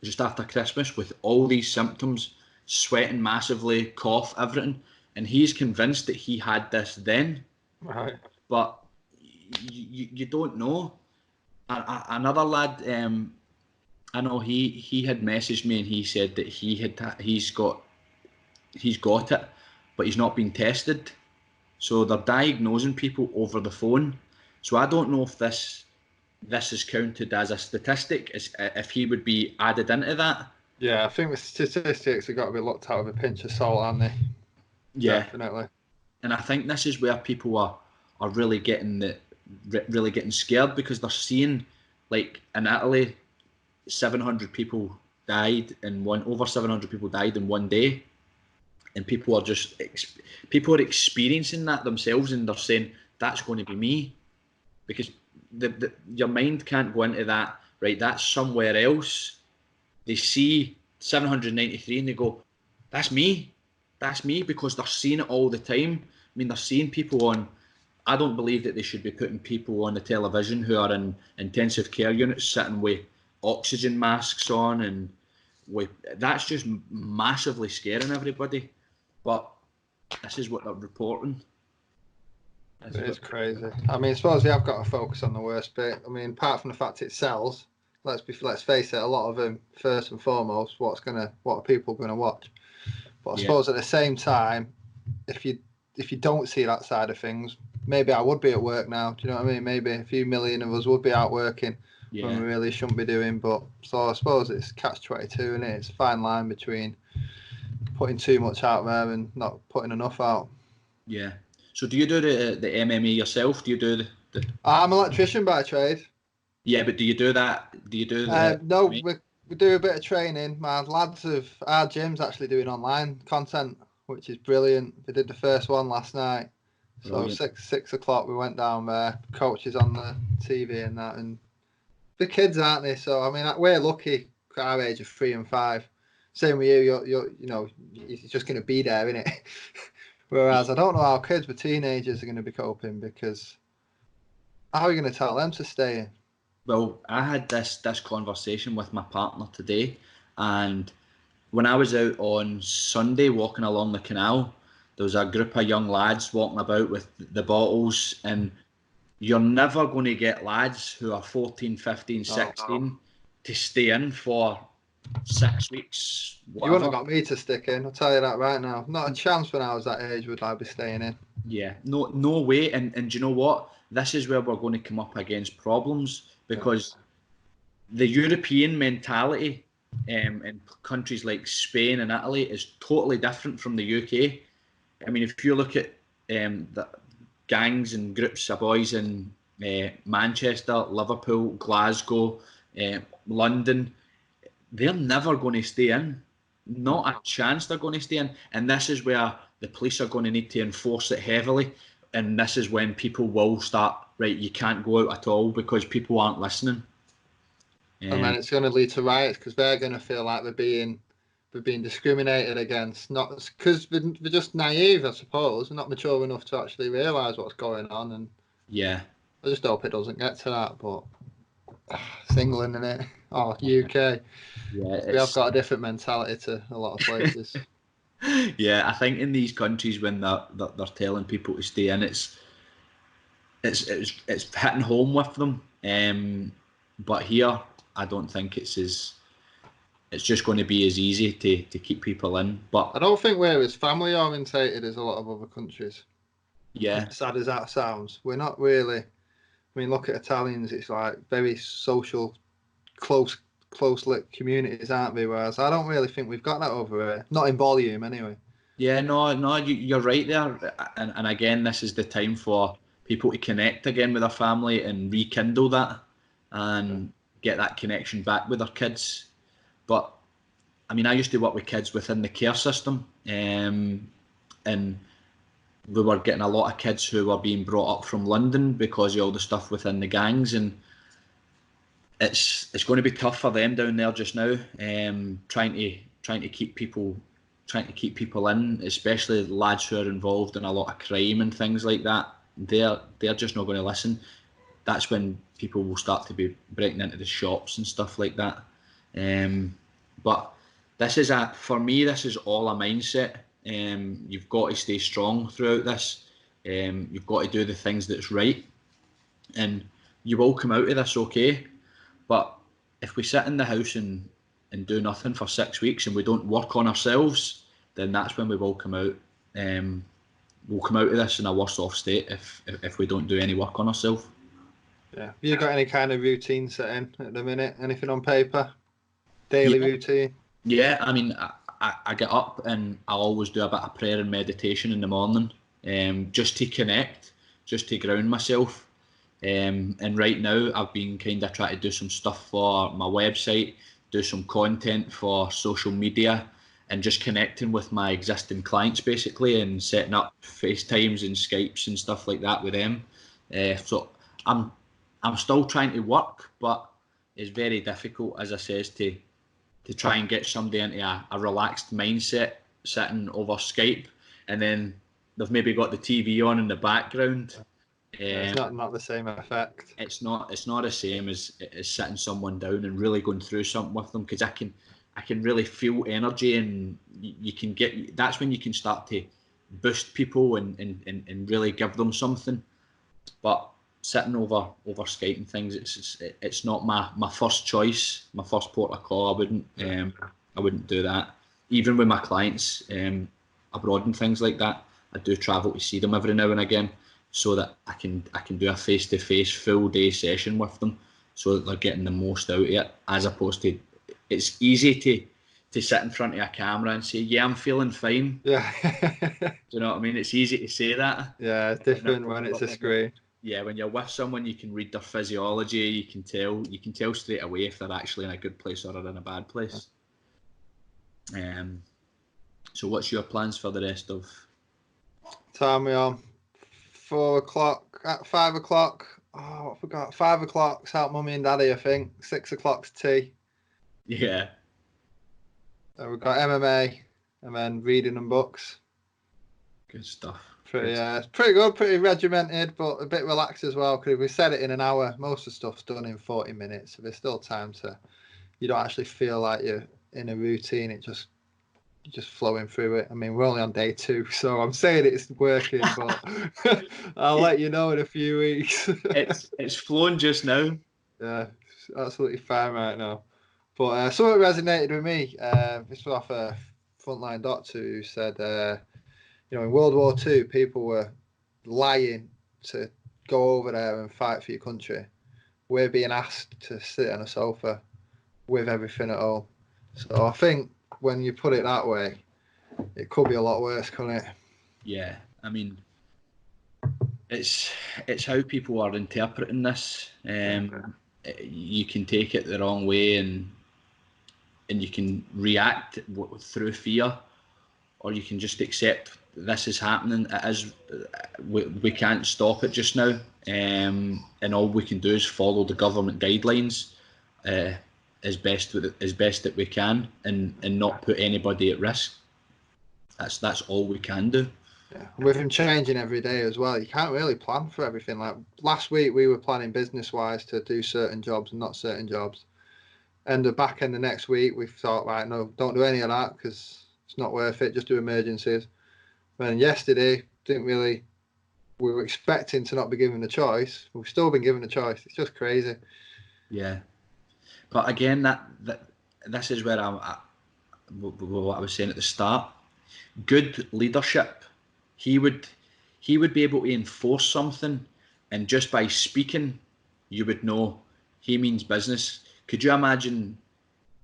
Speaker 2: just after Christmas with all these symptoms, sweating massively, cough, everything, and he's convinced that he had this then.
Speaker 1: Right.
Speaker 2: But you don't know. Another lad, I know he had messaged me and he said that he's got it, but he's not been tested. So they're diagnosing people over the phone. So I don't know if this is counted as a statistic, if he would be added into that.
Speaker 1: Yeah, I think the statistics have got to be looked at with a pinch of salt, aren't they?
Speaker 2: Yeah,
Speaker 1: definitely.
Speaker 2: And I think this is where people are really getting scared, because they're seeing, like in Italy, 700 people died in over 700 people died in one day. And people are experiencing that themselves, and they're saying that's going to be me, because your mind can't go into that. Right, that's somewhere else. They see 793 and they go, "That's me, because they're seeing it all the time. I mean, they're seeing people on. I don't believe that they should be putting people on the television who are in intensive care units sitting with oxygen masks on, and that's just massively scaring everybody. But this is what they're reporting.
Speaker 1: It's crazy. I mean, I suppose we have got to focus on the worst bit. I mean, apart from the fact it sells, let's face it, a lot of them, first and foremost, what are people going to watch? But I suppose at the same time, if you don't see that side of things, maybe I would be at work now. Do you know what I mean? Maybe a few million of us would be out working when we really shouldn't be doing. But so I suppose it's catch-22, and it's a fine line between putting too much out there and not putting enough out.
Speaker 2: Yeah. So do you do the MMA yourself? Do you do the?
Speaker 1: I'm an electrician by trade.
Speaker 2: Yeah, but do you do that? Do you do the?
Speaker 1: No, we do a bit of training. My lads of our gym's actually doing online content, which is brilliant. They did the first one last night. So 6 o'clock we went down there. Coaches on the TV and that, and the kids, aren't they? So I mean, we're lucky. Our age of 3 and 5. Same with you. You're just going to be there, innit? Whereas I don't know how kids with teenagers are going to be coping, because how are you going to tell them to stay in?
Speaker 2: Well, I had this conversation with my partner today, and when I was out on Sunday walking along the canal, there was a group of young lads walking about with the bottles, and you're never going to get lads who are 14, 15, 16 to stay in for 6 weeks. Whatever.
Speaker 1: You wouldn't have got me to stick in, I'll tell you that right now. Not a chance when I was that age would I be staying in.
Speaker 2: Yeah, no way. And do you know what? This is where we're going to come up against problems, because the European mentality in countries like Spain and Italy is totally different from the UK. I mean, if you look at the gangs and groups of boys in Manchester, Liverpool, Glasgow, London, they're never going to stay in. not a chance they're going to stay in. And this is where the police are going to need to enforce it heavily. And this is when people will start, right, you can't go out at all because people aren't listening.
Speaker 1: And then it's going to lead to riots because they're going to feel like they're being discriminated against, not because they're just naive, I suppose. They're not mature enough to actually realise what's going on. And
Speaker 2: yeah,
Speaker 1: I just hope it doesn't get to that. But it's England, isn't it? Oh, UK.
Speaker 2: yeah,
Speaker 1: We have got a different mentality to a lot of places.
Speaker 2: Yeah, I think in these countries when they're telling people to stay in, it's hitting home with them. But here, I don't think it's just going to be as easy to keep people in. But
Speaker 1: I don't think we're as family orientated as a lot of other countries.
Speaker 2: yeah,
Speaker 1: As sad as that sounds, we're not really. I mean, look at Italians; it's like very social, close-lit communities, aren't they? Whereas I don't really think we've got that over here. Not in volume, anyway.
Speaker 2: yeah, no, you're right there. And again, this is the time for people to connect again with their family and rekindle that and get that connection back with their kids. But I mean, I used to work with kids within the care system, and we were getting a lot of kids who were being brought up from London because of all the stuff within the gangs, and it's going to be tough for them down there just now. Trying to keep people in, especially the lads who are involved in a lot of crime and things like that. They're just not going to listen. That's when people will start to be breaking into the shops and stuff like that. But for me, this is all a mindset. You've got to stay strong throughout this. You've got to do the things that's right, and you will come out of this okay. But if we sit in the house and do nothing for 6 weeks and we don't work on ourselves, then that's when we will come out. We'll come out of this in a worse off state if we don't do any work on ourselves.
Speaker 1: Yeah. Have you got any kind of routine set in at the minute? Anything on paper? Daily routine?
Speaker 2: Yeah, I mean, I get up and I'll always do a bit of prayer and meditation in the morning, just to connect, just to ground myself. And right now, I've been kind of trying to do some stuff for my website, do some content for social media, and just connecting with my existing clients basically, and setting up FaceTimes and Skypes and stuff like that with them. So I'm still trying to work, but it's very difficult, as I says, to try and get somebody into a relaxed mindset sitting over Skype, and then they've maybe got the TV on in the background.
Speaker 1: It's not the same effect.
Speaker 2: It's not the same as sitting someone down and really going through something with them, because I can really feel energy, and you can get, that's when you can start to boost people and really give them something. But sitting over Skype and things, it's not my first choice, my first port of call. I wouldn't do that. Even with my clients abroad and things like that, I do travel to see them every now and again, so that I can do a face-to-face full day session with them, so that they're getting the most out of it, as opposed to, it's easy to sit in front of a camera and say, yeah, I'm feeling fine.
Speaker 1: Yeah.
Speaker 2: Do you know what I mean? It's easy to say that.
Speaker 1: Yeah, it's different when it's a screen.
Speaker 2: Yeah, when you're with someone, you can read their physiology. You can tell straight away if they're actually in a good place or in a bad place. So what's your plans for the rest of?
Speaker 1: Time we on 4 o'clock, at 5 o'clock. Oh, I forgot. 5 o'clock's help mummy and daddy, I think. 6 o'clock's tea.
Speaker 2: Yeah.
Speaker 1: We've got MMA and then reading and books.
Speaker 2: Good stuff.
Speaker 1: It's pretty good, pretty regimented, but a bit relaxed as well. Because if we set it in an hour, most of the stuff's done in 40 minutes. So there's still time you don't actually feel like you're in a routine. You're just flowing through it. I mean, we're only on day 2, so I'm saying it's working, but I'll let you know in a few weeks.
Speaker 2: It's flowing just now.
Speaker 1: Yeah, it's absolutely fine right now. But something resonated with me. This was off a frontline doctor who said, in World War II, people were lying to go over there and fight for your country. We're being asked to sit on a sofa with everything at home. So I think when you put it that way, it could be a lot worse, couldn't it?
Speaker 2: Yeah, I mean, it's how people are interpreting this. You can take it the wrong way, and and you can react through fear, or you can just accept this is happening. It is. We can't stop it just now, and all we can do is follow the government guidelines as best that we can, and not put anybody at risk. That's all we can do.
Speaker 1: Yeah, with him changing every day as well, you can't really plan for everything. Like last week, we were planning business-wise to do certain jobs and not certain jobs. And the back end of next week, we thought, right, no, don't do any of that because it's not worth it. Just do emergencies. And yesterday, we were expecting to not be given the choice. We've still been given the choice. It's just crazy.
Speaker 2: Yeah, but again, this is where what I was saying at the start. Good leadership. He would be able to enforce something, and just by speaking, you would know he means business. Could you imagine?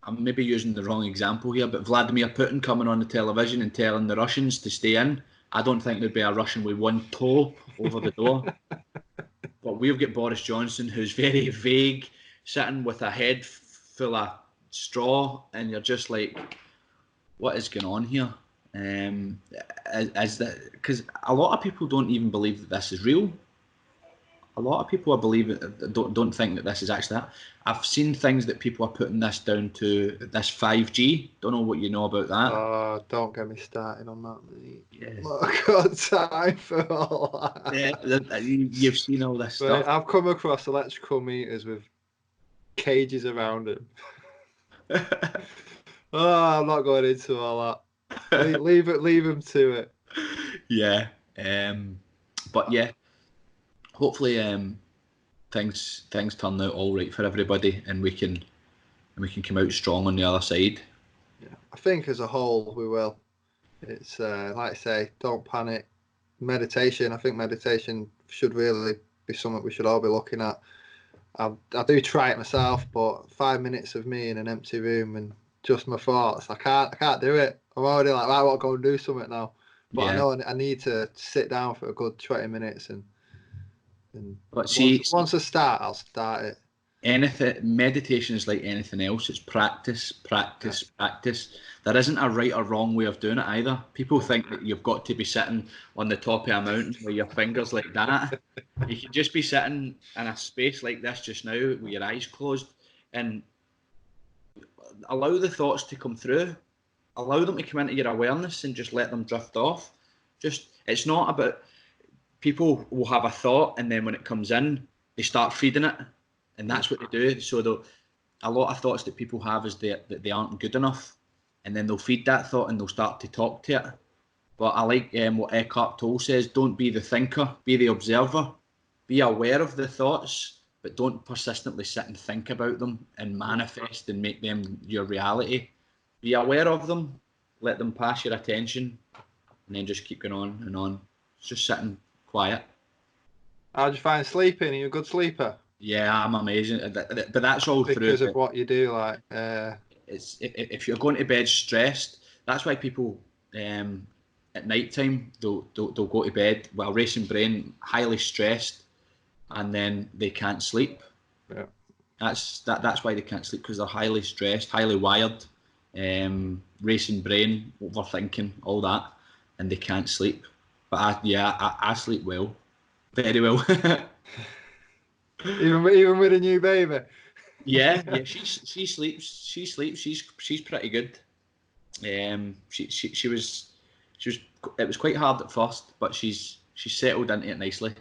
Speaker 2: I'm maybe using the wrong example here, but Vladimir Putin coming on the television and telling the Russians to stay in. I don't think there'd be a Russian with one toe over the door. But we've got Boris Johnson, who's very vague, sitting with a head full of straw, and you're just like, what is going on here? Is that because a lot of people don't even believe that this is real? A lot of people don't think that this is actually that. I've seen things that people are putting this down to this 5G. Don't know what you know about that.
Speaker 1: Oh, don't get me started on that, mate.
Speaker 2: Yes.
Speaker 1: I've got time for all that.
Speaker 2: Yeah, you've seen all this
Speaker 1: But
Speaker 2: stuff.
Speaker 1: I've come across electrical meters with cages around them. Oh, I'm not going into all that. Leave them to it.
Speaker 2: Yeah. But yeah, hopefully things turn out all right for everybody, and we can come out strong on the other side.
Speaker 1: Yeah, I think as a whole we will. It's like I say, don't panic. Meditation. I think meditation should really be something we should all be looking at. I do try it myself, but 5 minutes of me in an empty room and just my thoughts, I can't do it. I'm already like, right, I want to go and do something now. But I know I need to sit down for a good 20 minutes and
Speaker 2: But
Speaker 1: once I start, I'll start it.
Speaker 2: Meditation is like anything else. It's practice. There isn't a right or wrong way of doing it either. People think that you've got to be sitting on the top of a mountain with your fingers like that. You can just be sitting in a space like this just now with your eyes closed, and allow the thoughts to come through. Allow them to come into your awareness and just let them drift off. It's not about, people will have a thought, and then when it comes in, they start feeding it. And that's what they do. So a lot of thoughts that people have is that they aren't good enough, and then they'll feed that thought and they'll start to talk to it. But I like what Eckhart Tolle says: don't be the thinker, be the observer. Be aware of the thoughts, but don't persistently sit and think about them and manifest and make them your reality. Be aware of them, let them pass your attention, and then just keep going on and on. Just sitting quiet.
Speaker 1: How do you find sleeping? Are you a good sleeper?
Speaker 2: Yeah, I'm amazing. But that's all
Speaker 1: because
Speaker 2: through
Speaker 1: of what you do. Like,
Speaker 2: it's if you're going to bed stressed, that's why people at night time they'll go to bed with a racing brain, highly stressed, and then they can't sleep.
Speaker 1: Yeah.
Speaker 2: That's why they can't sleep, because they're highly stressed, highly wired, racing brain, overthinking, all that, and they can't sleep. But I sleep well, very well.
Speaker 1: even with a new baby.
Speaker 2: Yeah. She sleeps. She's pretty good. She was. It was quite hard at first, but she's settled into it nicely.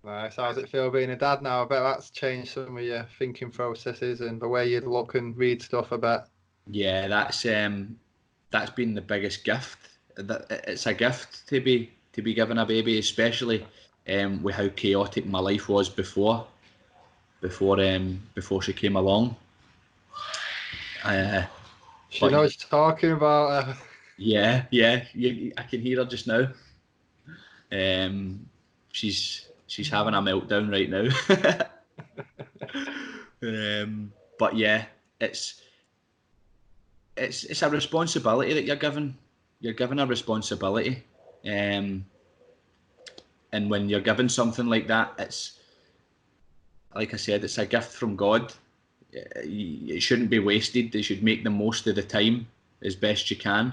Speaker 1: Nice. How does it feel being a dad now? I bet that's changed some of your thinking processes and the way you look and read stuff. I bet.
Speaker 2: Yeah, that's been the biggest gift. It's a gift to be given a baby, especially with how chaotic my life was before she came along.
Speaker 1: She knows talking about.
Speaker 2: Yeah. I can hear her just now. She's having a meltdown right now. But yeah, it's a responsibility that you're given. You're given a responsibility, and when you're given something like that, it's, like I said, it's a gift from God. it shouldn't be wasted. They should make the most of the time as best you can,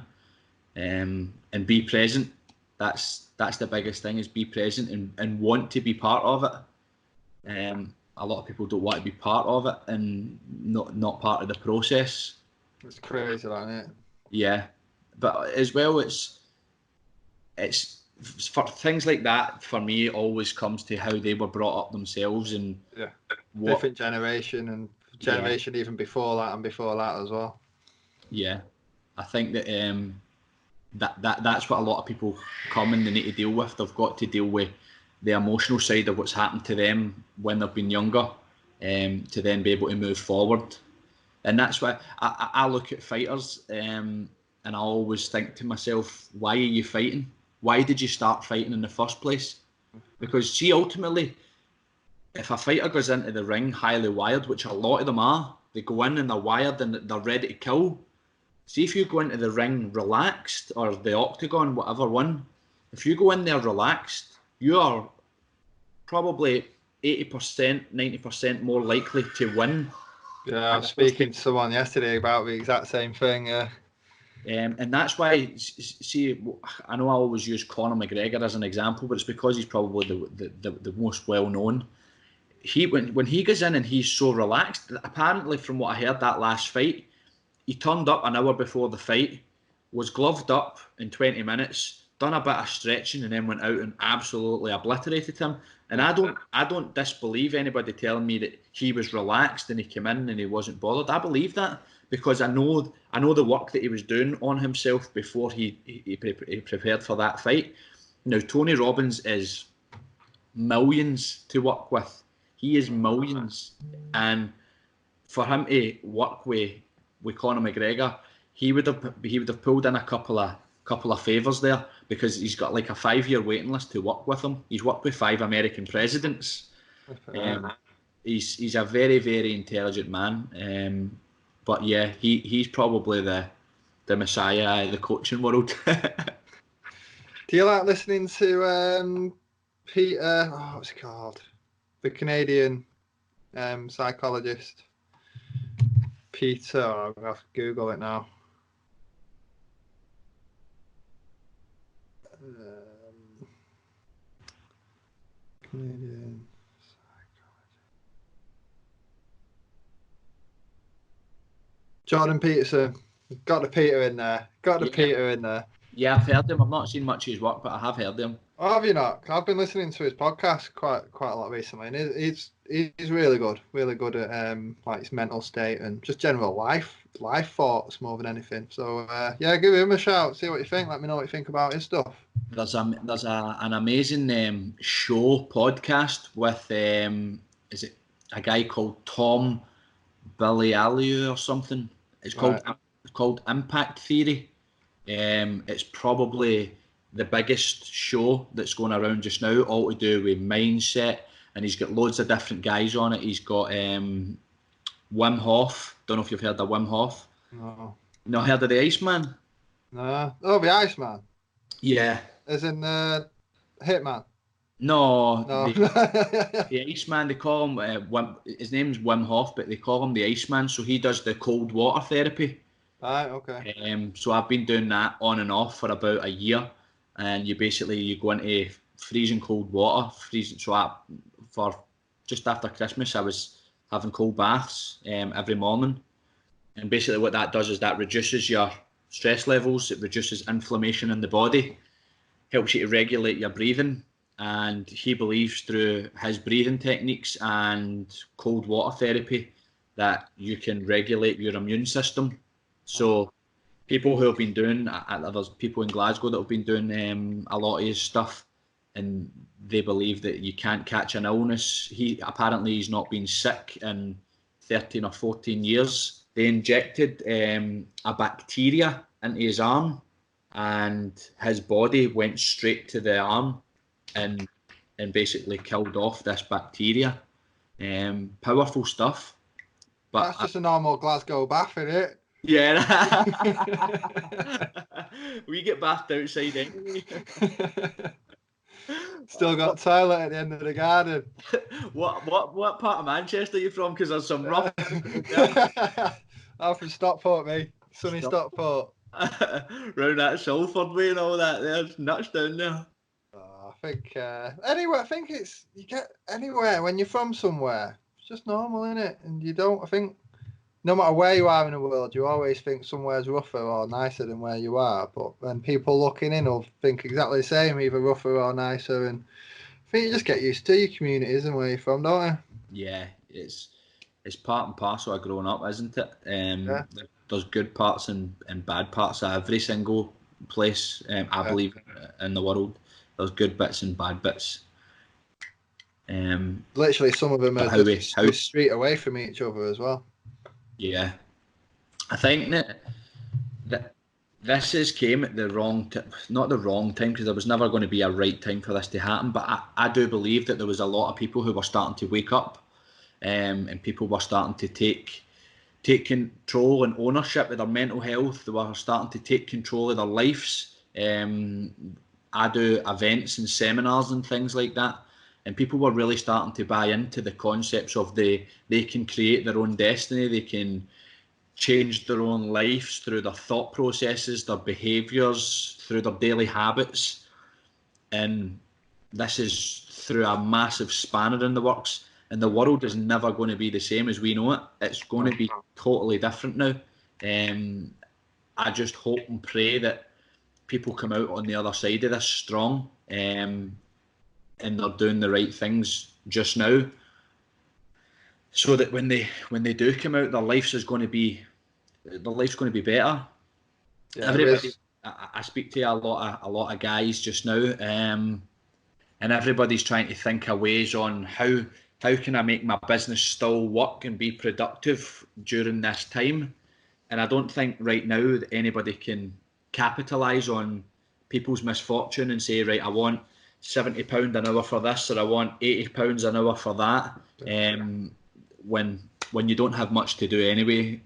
Speaker 2: and be present. That's the biggest thing, is be present and want to be part of it. A lot of people don't want to be part of it and not part of the process.
Speaker 1: It's crazy, isn't it?
Speaker 2: Yeah, but as well, it's for things like that. For me, it always comes to how they were brought up themselves, and
Speaker 1: different generation and generation even before that and before that as well.
Speaker 2: Yeah, I think that that's what a lot of people come and they need to deal with. They've got to deal with the emotional side of what's happened to them when they've been younger, to then be able to move forward. And that's why I look at fighters, and I always think to myself, why are you fighting? Why did you start fighting in the first place? Because see, ultimately, if a fighter goes into the ring highly wired, which a lot of them are, they go in and they're wired and they're ready to kill. See, if you go into the ring relaxed, or the octagon, whatever one, if you go in there relaxed, you are probably 80%, 90% more likely to win.
Speaker 1: Yeah, I was speaking to someone yesterday about the exact same thing.
Speaker 2: And that's why, see, I know I always use Conor McGregor as an example, but it's because he's probably the most well known. When he goes in and he's so relaxed, apparently from what I heard that last fight, he turned up an hour before the fight, was gloved up in 20 minutes, done a bit of stretching, and then went out and absolutely obliterated him. And I don't disbelieve anybody telling me that he was relaxed and he came in and he wasn't bothered. I believe that because I know the work that he was doing on himself before he prepared for that fight. Now, Tony Robbins is millions to work with. He is millions, and for him to work with Conor McGregor, he would have pulled in a couple of favours there, because he's got like a 5-year waiting list to work with him. He's worked with 5 American presidents. He's a very, very intelligent man. But yeah, he's probably the messiah of the coaching world.
Speaker 1: Do you like listening to Peter? What's he called? The Canadian psychologist. Peter, I'm going to have to Google it now. Canadian psychologist. Jordan Peterson. Got the Peter in there. Peter in there.
Speaker 2: Yeah, I've heard him. I've not seen much of his work, but I have heard him.
Speaker 1: Oh, have you not? I've been listening to his podcast quite a lot recently, and he's really good at like his mental state and just general life thoughts more than anything. So yeah, give him a shout, see what you think. Let me know what you think about his stuff.
Speaker 2: There's an amazing show podcast with is it a guy called Tom Bilialiu or something? It's called Impact Theory. It's probably the biggest show that's going around just now, all to do with mindset, and he's got loads of different guys on it. He's got Wim Hof. Don't know if you've heard of Wim Hof.
Speaker 1: No.
Speaker 2: Not heard of the Iceman?
Speaker 1: No. Oh, the Iceman.
Speaker 2: Yeah.
Speaker 1: As in Hitman.
Speaker 2: No.
Speaker 1: No.
Speaker 2: The Iceman, they call him. His name's Wim Hof, but they call him the Iceman. So he does the cold water therapy.
Speaker 1: Right. Okay.
Speaker 2: So I've been doing that on and off for about a year, and you go into freezing cold water. For just after Christmas, I was having cold baths every morning, and basically what that does is that reduces your stress levels. It reduces inflammation in the body, helps you to regulate your breathing. And he believes through his breathing techniques and cold water therapy that you can regulate your immune system. So people who have been doing, there's people in Glasgow that have been doing a lot of his stuff, and they believe that you can't catch an illness. He's not been sick in 13 or 14 years. They injected a bacteria into his arm, and his body went straight to the arm and basically killed off this bacteria. Powerful stuff. But
Speaker 1: that's just a normal Glasgow bath, isn't it?
Speaker 2: Yeah. We get bathed outside anyway.
Speaker 1: Still got toilet at the end of the garden.
Speaker 2: What part of Manchester are you from? Because there's some rough.
Speaker 1: I'm from Stockport, mate. Sunny Stockport.
Speaker 2: Round that Salford way and all that. There's nuts down there.
Speaker 1: I think anyway, I think it's you get anywhere when you're from somewhere. It's just normal, isn't it? And you don't. I think no matter where you are in the world, you always think somewhere's rougher or nicer than where you are. But when people looking in will think exactly the same, either rougher or nicer. And I think you just get used to your communities and where you're from, don't you?
Speaker 2: Yeah, it's part and parcel of growing up, isn't it?
Speaker 1: Yeah.
Speaker 2: There's good parts and bad parts of every single place. I believe in the world. There's good bits and bad bits.
Speaker 1: Literally, some of them are
Speaker 2: how
Speaker 1: just a street away from each other as well.
Speaker 2: Yeah, I think that this has came at the wrong, not the wrong time, because there was never going to be a right time for this to happen. But I do believe that there was a lot of people who were starting to wake up, and people were starting to take control and ownership of their mental health. They were starting to take control of their lives. I do events and seminars and things like that, and people were really starting to buy into the concepts of they can create their own destiny, they can change their own lives through their thought processes, their behaviours, through their daily habits. And this is through a massive spanner in the works. And the world is never going to be the same as we know it. It's going to be totally different now. I just hope and pray that people come out on the other side of this strong, and they're doing the right things just now, so that when they do come out, their life's going to be better. Yeah, everybody, I speak to a lot of guys just now, and everybody's trying to think of ways on how can I make my business still work and be productive during this time. And I don't think right now that anybody can capitalise on people's misfortune and say, right, I want £70 an hour for this, or I want £80 an hour for that. When you don't have much to do anyway,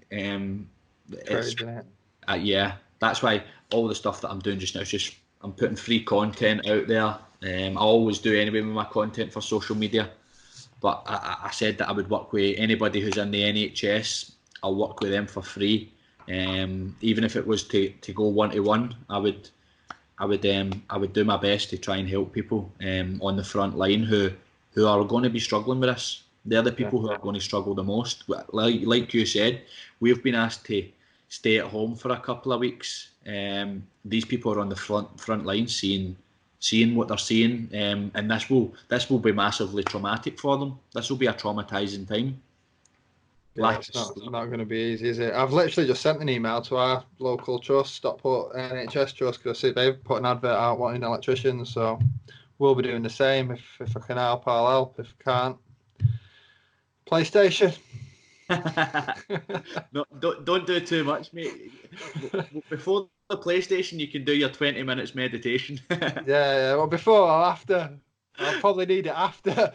Speaker 2: yeah, that's why all the stuff that I'm doing just now is just I'm putting free content out there. I always do anyway with my content for social media. But I said that I would work with anybody who's in the NHS. I'll work with them for free. Even if it was to go one-to-one, I would do my best to try and help people on the front line who are going to be struggling with this. They're the people who are going to struggle the most. Like you said, we've been asked to stay at home for a couple of weeks. These people are on the front line seeing what they're seeing, and this will be massively traumatic for them. This will be a traumatizing time.
Speaker 1: Yeah, it's not going to be easy, is it? I've literally just sent an email to our local trust, Stockport NHS Trust, because they've put an advert out wanting electricians, so we'll be doing the same. If I can help, I'll help. If I can't, PlayStation.
Speaker 2: No, don't do too much, mate. Before the PlayStation, you can do your 20 minutes meditation.
Speaker 1: Yeah. Well, before or after? I'll probably need it after.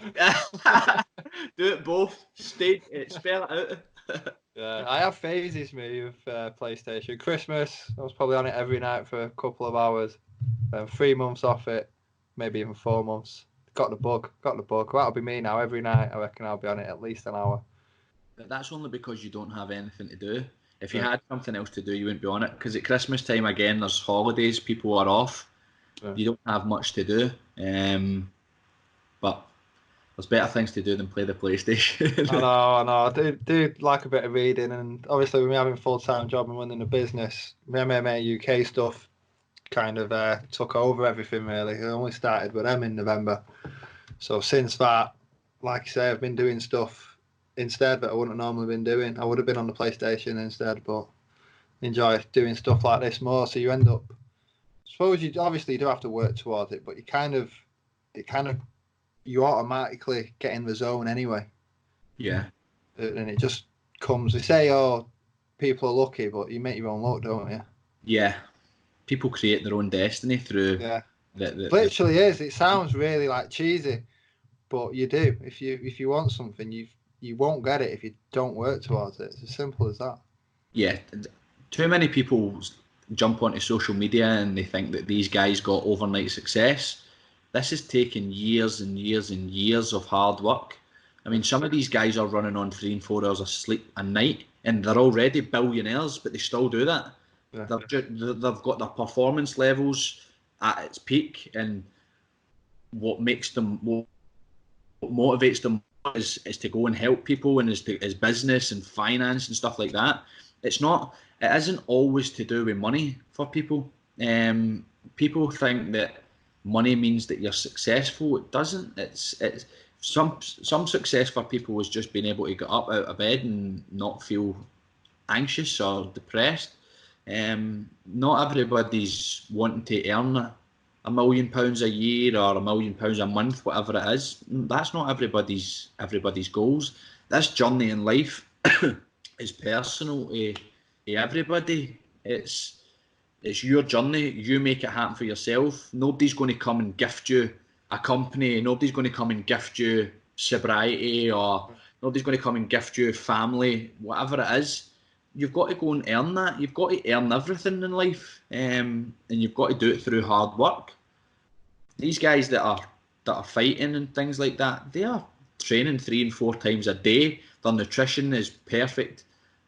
Speaker 2: Do it both. Spell it out.
Speaker 1: Yeah, I have phases, me, with PlayStation. Christmas, I was probably on it every night for a couple of hours. 3 months off it, maybe even 4 months. Got the bug. That'll be me now. Every night, I reckon I'll be on it at least an hour.
Speaker 2: But that's only because you don't have anything to do. If you had something else to do, you wouldn't be on it. Because at Christmas time, again, there's holidays, people are off. You don't have much to do. But there's better things to do than play the PlayStation.
Speaker 1: I know. I do like a bit of reading, and obviously with me having a full-time job and running a business, my MMA UK stuff kind of took over everything really. I only started with them in November. So since that, like I say, I've been doing stuff instead that I wouldn't have normally been doing. I would have been on the PlayStation instead, but enjoy doing stuff like this more. So you end up, I suppose you obviously do have to work towards it, but you automatically get in the zone anyway.
Speaker 2: Yeah.
Speaker 1: And it just comes. They say, oh, people are lucky, but you make your own luck, don't you?
Speaker 2: Yeah. People create their own destiny through.
Speaker 1: Yeah. Literally is. It sounds really like cheesy, but you do. If you want something, you won't get it if you don't work towards it. It's as simple as that.
Speaker 2: Yeah. Too many people jump onto social media and they think that these guys got overnight success. This has taken years and years and years of hard work. I mean, some of these guys are running on 3 and 4 hours of sleep a night, and they're already billionaires, but they still do that.
Speaker 1: Yeah.
Speaker 2: They've got their performance levels at its peak, and what motivates them is to go and help people, and is business and finance and stuff like that. It isn't always to do with money for people. People think that money means that you're successful. It doesn't. It's some success for people is just being able to get up out of bed and not feel anxious or depressed. Not everybody's wanting to earn £1 million a year or £1 million a month, whatever it is. That's not everybody's goals. This journey in life is personal to everybody. It's your journey. You make it happen for yourself. Nobody's going to come and gift you a company. Nobody's going to come and gift you sobriety, or nobody's going to come and gift you family, whatever it is. You've got to go and earn that. You've got to earn everything in life, and you've got to do it through hard work. These guys that are fighting and things like that, they are training 3 and 4 times a day. Their nutrition is perfect.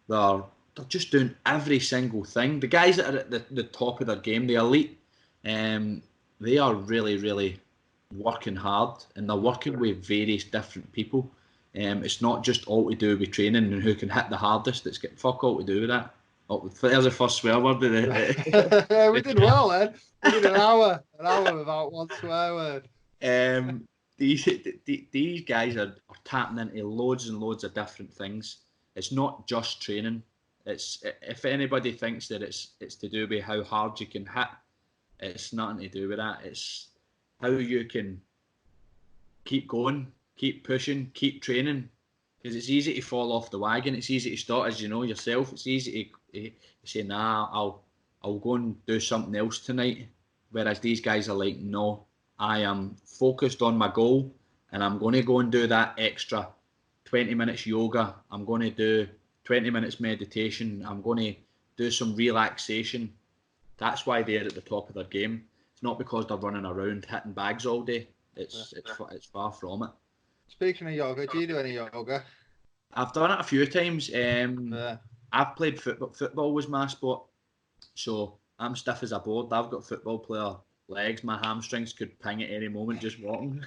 Speaker 2: They're just doing every single thing. The guys that are at the top of their game, the elite, they are really, really working hard, and they're working with various different people. It's not just all to do with training and who can hit the hardest. It's got fuck all to do with that. Oh, there's the first swear word.
Speaker 1: We did well then. We did an hour without one swear word.
Speaker 2: These guys are tapping into loads and loads of different things. It's not just training. It's, if anybody thinks that it's to do with how hard you can hit, it's nothing to do with that. It's how you can keep going, keep pushing, keep training. Because it's easy to fall off the wagon. It's easy to start, as you know yourself. It's easy to say, nah, I'll go and do something else tonight. Whereas these guys are like, no, I am focused on my goal, and I'm going to go and do that extra 20 minutes yoga. I'm going to do 20 minutes meditation. I'm going to do some relaxation. That's why they're at the top of their game. It's not because they're running around hitting bags all day. It's far from it.
Speaker 1: Speaking of yoga, do you do any yoga?
Speaker 2: I've done it a few times. I've played football. Football was my sport, so I'm stiff as a board. I've got football player legs. My hamstrings could ping at any moment just walking.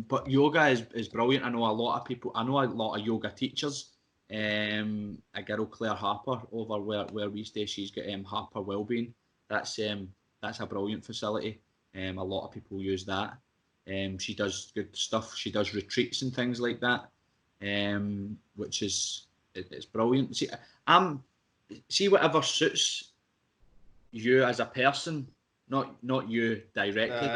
Speaker 2: But yoga is brilliant. I know a lot of yoga teachers. A girl, Claire Harper, over where we stay, she's got Harper Wellbeing. That's a brilliant facility. A lot of people use that. She does good stuff. She does retreats and things like that, which is it's brilliant. See whatever suits you as a person, not you directly,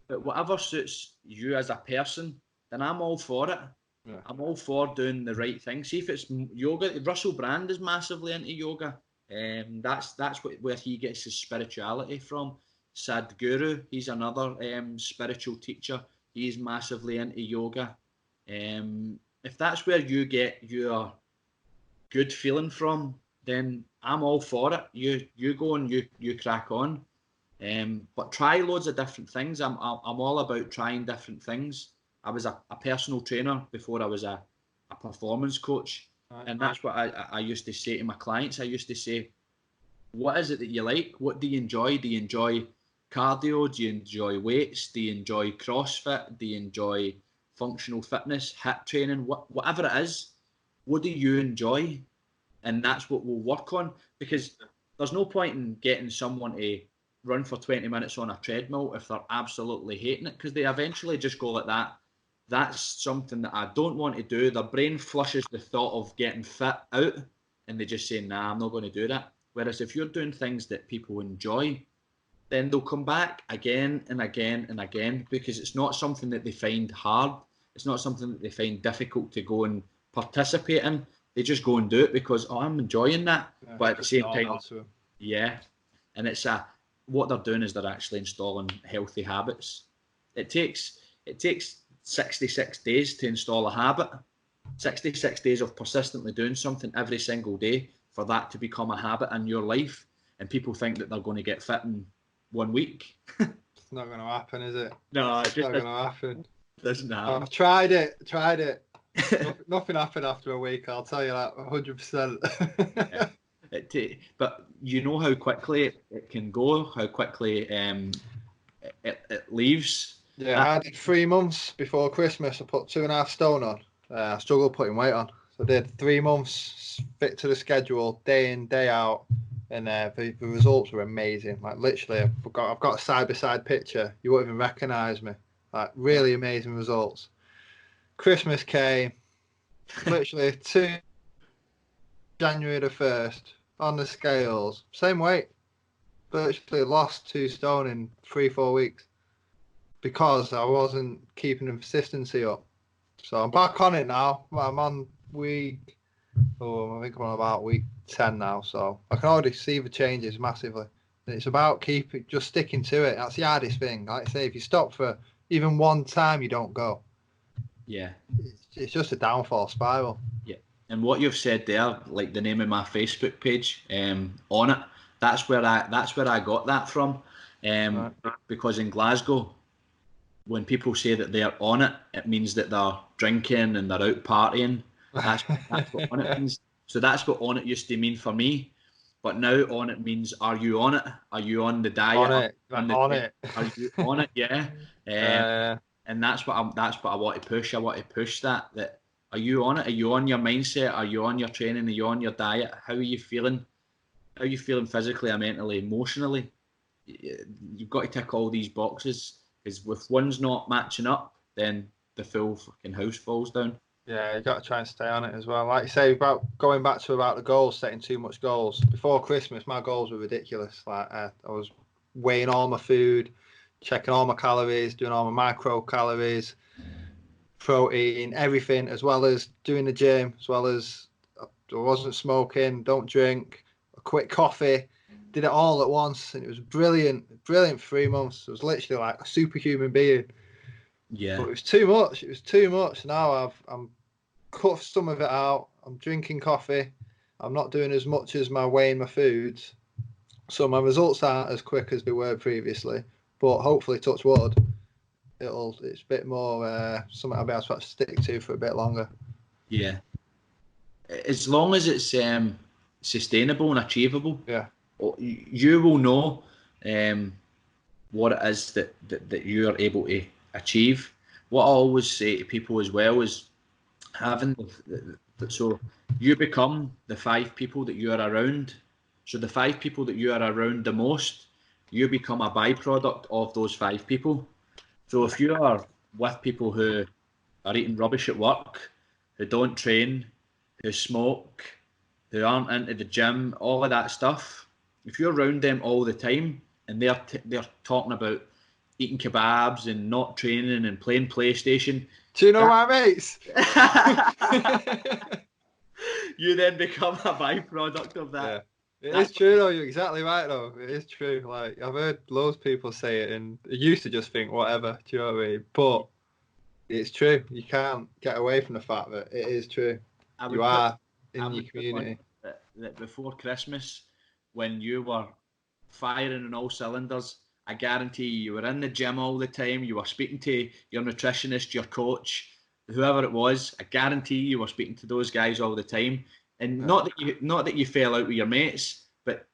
Speaker 2: but whatever suits you as a person, then I'm all for it. Yeah. I'm all for doing the right thing. See if it's yoga. Russell Brand is massively into yoga. That's where he gets his spirituality from. Sadhguru, he's another spiritual teacher. He's massively into yoga. If that's where you get your good feeling from, then I'm all for it. You go and you crack on. But try loads of different things. I'm all about trying different things. I was a personal trainer before I was a performance coach. And that's what I used to say to my clients. I used to say, what is it that you like? What do you enjoy? Do you enjoy cardio? Do you enjoy weights? Do you enjoy CrossFit? Do you enjoy functional fitness, HIIT training? Whatever it is, what do you enjoy? And that's what we'll work on, because there's no point in getting someone to run for 20 minutes on a treadmill if they're absolutely hating it, because they eventually just go like that. That's something that I don't want to do. Their brain flushes the thought of getting fit out, and they just say, nah, I'm not going to do that. Whereas if you're doing things that people enjoy, then they'll come back again and again and again, because it's not something that they find hard. It's not something that they find difficult to go and participate in. They just go and do it because, I'm enjoying that. Yeah, but at the same time, yeah. And it's what they're doing is they're actually installing healthy habits. It takes 66 days to install a habit. 66 days of persistently doing something every single day for that to become a habit in your life. And people think that they're going to get fit in 1 week.
Speaker 1: It's not going to happen, is it?
Speaker 2: No,
Speaker 1: It's not going to happen.
Speaker 2: Doesn't happen.
Speaker 1: I've tried it. Nothing happened after a week. I'll tell you that 100%.
Speaker 2: Yeah. But you know how quickly it can go, how quickly it leaves.
Speaker 1: Yeah, I did 3 months before Christmas. I put 2.5 stone on. I struggled putting weight on. So I did 3 months fit to the schedule, day in, day out, and the results were amazing. Like literally, I've got a side by side picture. You won't even recognise me. Like really amazing results. Christmas came, literally January the 1st on the scales, same weight. Virtually lost 2 stone in 3-4 weeks because I wasn't keeping the consistency up. So I'm back on it now. I'm on I think I'm on about week 10 now. So I can already see the changes massively. And it's about just sticking to it. That's the hardest thing. Like I say, if you stop for even one time, you don't go.
Speaker 2: Yeah.
Speaker 1: It's just a downfall spiral.
Speaker 2: Yeah. And what you've said there, like the name of my Facebook page, on it, that's where I got that from.
Speaker 1: Right.
Speaker 2: Because in Glasgow, when people say that they're on it, it means that they're drinking and they're out partying. That's what on it means. So that's what on it used to mean for me. But now on it means, are you on it? Are you on the diet?
Speaker 1: On it.
Speaker 2: Are you on it? Yeah. And that's what I want to push. I want to push that are you on it? Are you on your mindset? Are you on your training? Are you on your diet? How are you feeling? How are you feeling physically, mentally, emotionally? You've got to tick all these boxes, because if one's not matching up, then the full fucking house falls down.
Speaker 1: Yeah, you got to try and stay on it as well. Like you say, about going back to about the goals, setting too much goals. Before Christmas, my goals were ridiculous. Like I was weighing all my food, checking all my calories, doing all my micro calories, protein, everything, as well as doing the gym, as well as I wasn't smoking, don't drink, a quick coffee. Did it all at once, and it was brilliant 3 months. It was literally like a superhuman being.
Speaker 2: Yeah.
Speaker 1: But it was too much. It was too much. Now I'm cut some of it out. I'm drinking coffee. I'm not doing as much as my weighing my foods. So my results aren't as quick as they were previously. But hopefully, touch wood, it's a bit more something I'll be able to stick to for a bit longer.
Speaker 2: Yeah. As long as it's sustainable and achievable,
Speaker 1: Yeah.
Speaker 2: you will know what it is that you are able to achieve. What I always say to people as well is having so you become the 5 people that you are around. So the 5 people that you are around the most, you become a byproduct of those 5 people. So if you are with people who are eating rubbish at work, who don't train, who smoke, who aren't into the gym, all of that stuff, if you're around them all the time and they're talking about eating kebabs and not training and playing PlayStation,
Speaker 1: do you know my mates?
Speaker 2: You then become a byproduct of that.
Speaker 1: Yeah. It is true though. You're exactly right though. It is true. Like I've heard loads of people say it, and I used to just think whatever. Do you know what I mean? But it's true. You can't get away from the fact that it is true. You are in your community.
Speaker 2: That before Christmas, when you were firing on all cylinders, I guarantee you were in the gym all the time. You were speaking to your nutritionist, your coach, whoever it was. I guarantee you were speaking to those guys all the time. And not that you fell out with your mates, but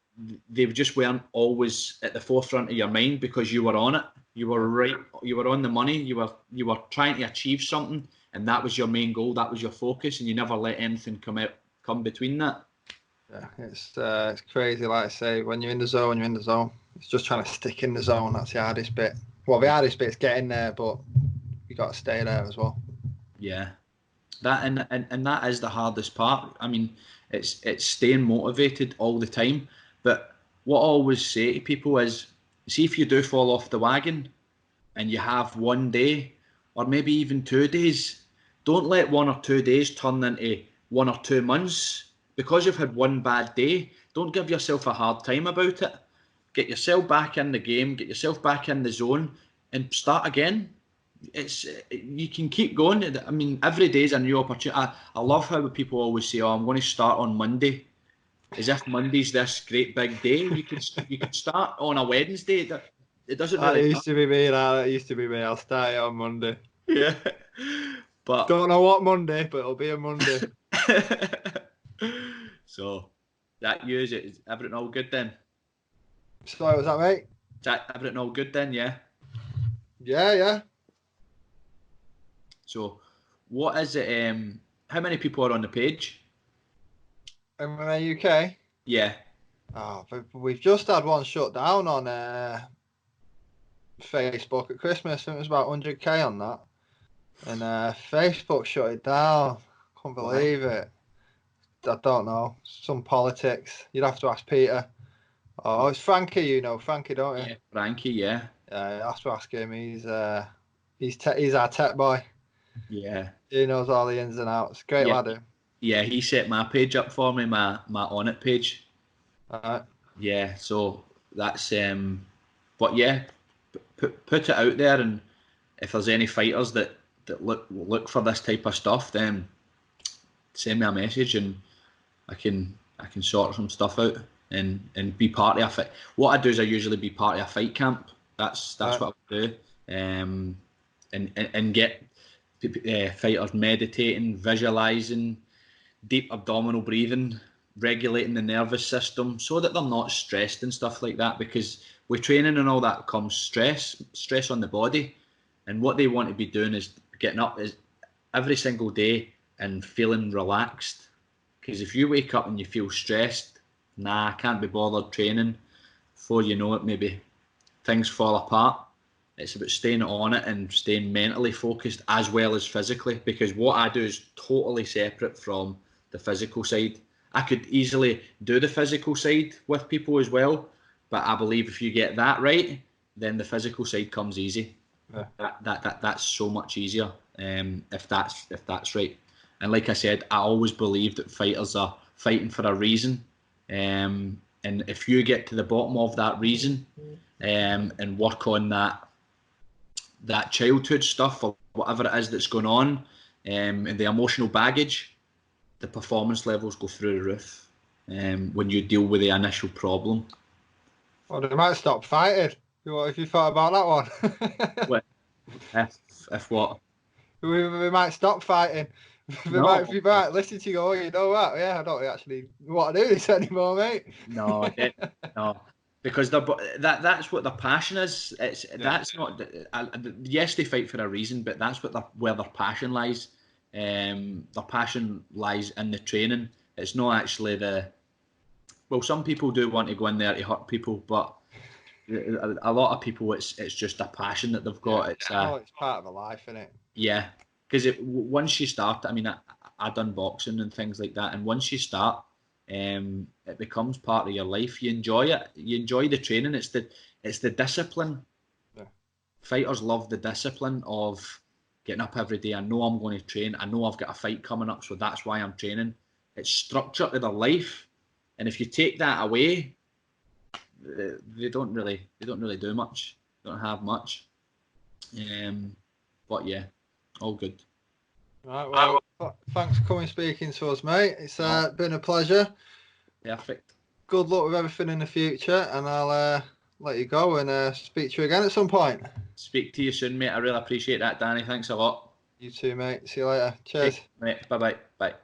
Speaker 2: they just weren't always at the forefront of your mind because you were on it. You were right. You were on the money. You were trying to achieve something, and that was your main goal. That was your focus, and you never let anything come between that.
Speaker 1: Yeah, it's crazy. Like I say, when you're in the zone, you're in the zone. It's just trying to stick in the zone. That's the hardest bit. Well, the hardest bit is getting there, but you got to stay there as well.
Speaker 2: Yeah, that and that is the hardest part. I mean, it's staying motivated all the time. But what I always say to people is, see if you do fall off the wagon, and you have one day, or maybe even 2 days. Don't let 1 or 2 days turn into 1 or 2 months. Because you've had one bad day, don't give yourself a hard time about it. Get yourself back in the game, get yourself back in the zone, and start again. You can keep going. I mean, every day is a new opportunity. I love how people always say, "Oh, I'm going to start on Monday," as if Monday's this great big day. You can start on a Wednesday. it doesn't
Speaker 1: That
Speaker 2: really
Speaker 1: used to be me. That used to be me. I'll start it on Monday.
Speaker 2: yeah. But
Speaker 1: Don't know what Monday, but it'll be a Monday.
Speaker 2: so that use it is everything all good then?
Speaker 1: So was that, mate?
Speaker 2: Is that everything all good then? Yeah.
Speaker 1: Yeah, yeah.
Speaker 2: So what is it? How many people are on the page?
Speaker 1: MMA UK.
Speaker 2: Yeah.
Speaker 1: Oh, we've just had one shut down on Facebook at Christmas. I think it was about 100k on that, and Facebook shut it down. Can't
Speaker 2: Why?
Speaker 1: believe it. I don't know. Some politics. You'd have to ask Peter. Oh, it's Frankie. You know Frankie, don't you?
Speaker 2: Yeah, Frankie. Yeah.
Speaker 1: Yeah, you have to ask him. He's our tech boy.
Speaker 2: Yeah.
Speaker 1: He knows all the ins and outs. Great
Speaker 2: Yeah.
Speaker 1: lad, him.
Speaker 2: Yeah. He set my page up for me, my on it page.
Speaker 1: Alright.
Speaker 2: Yeah. So that's but yeah, put it out there, and if there's any fighters that look for this type of stuff, then send me a message and I can sort some stuff out and be part of a fight. What I do is I usually be part of a fight camp. That's
Speaker 1: Right.
Speaker 2: what I do. And get fighters meditating, visualizing, deep abdominal breathing, regulating the nervous system, so that they're not stressed and stuff like that. Because with training and all that comes stress on the body, and what they want to be doing is getting up is every single day and feeling relaxed. Because if you wake up and you feel stressed, nah, I can't be bothered training. Before you know it, maybe things fall apart. It's about staying on it and staying mentally focused as well as physically. Because what I do is totally separate from the physical side. I could easily do the physical side with people as well, but I believe if you get that right, then the physical side comes easy.
Speaker 1: Yeah.
Speaker 2: That's so much easier if that's right. And like I said, I always believe that fighters are fighting for a reason. And if you get to the bottom of that reason and work on that childhood stuff or whatever it is that's going on and the emotional baggage, the performance levels go through the roof when you deal with the initial problem.
Speaker 1: Well, they might stop fighting. What if you thought about that one?
Speaker 2: What if what?
Speaker 1: we might stop fighting. We might listen to you. Oh, you know what? Yeah, I don't actually want to do this anymore, mate.
Speaker 2: No, no, because that's what their passion is. That's not. Yes, they fight for a reason, but that's where their passion lies. Their passion lies in the training. It's not actually well, some people do want to go in there to hurt people, but a lot of people, it's just a passion that they've got.
Speaker 1: Yeah, it's part of a life, isn't it?
Speaker 2: Yeah, because once you start, I mean, I done boxing and things like that, and once you start, it becomes part of your life. You enjoy it. You enjoy the training. It's the discipline.
Speaker 1: Yeah.
Speaker 2: Fighters love the discipline of getting up every day. I know I'm going to train. I know I've got a fight coming up, so that's why I'm training. It's structure to their life, and if you take that away, they don't really do much. They don't have much. But yeah, all good.
Speaker 1: Right, well, thanks for coming speaking to us, mate. It's been a pleasure.
Speaker 2: Perfect.
Speaker 1: Good luck with everything in the future, and I'll let you go and speak to you again at some point.
Speaker 2: Speak to you soon, mate. I really appreciate that, Danny. Thanks a lot.
Speaker 1: You too, mate. See you later. Cheers.
Speaker 2: Mate, bye-bye. Bye.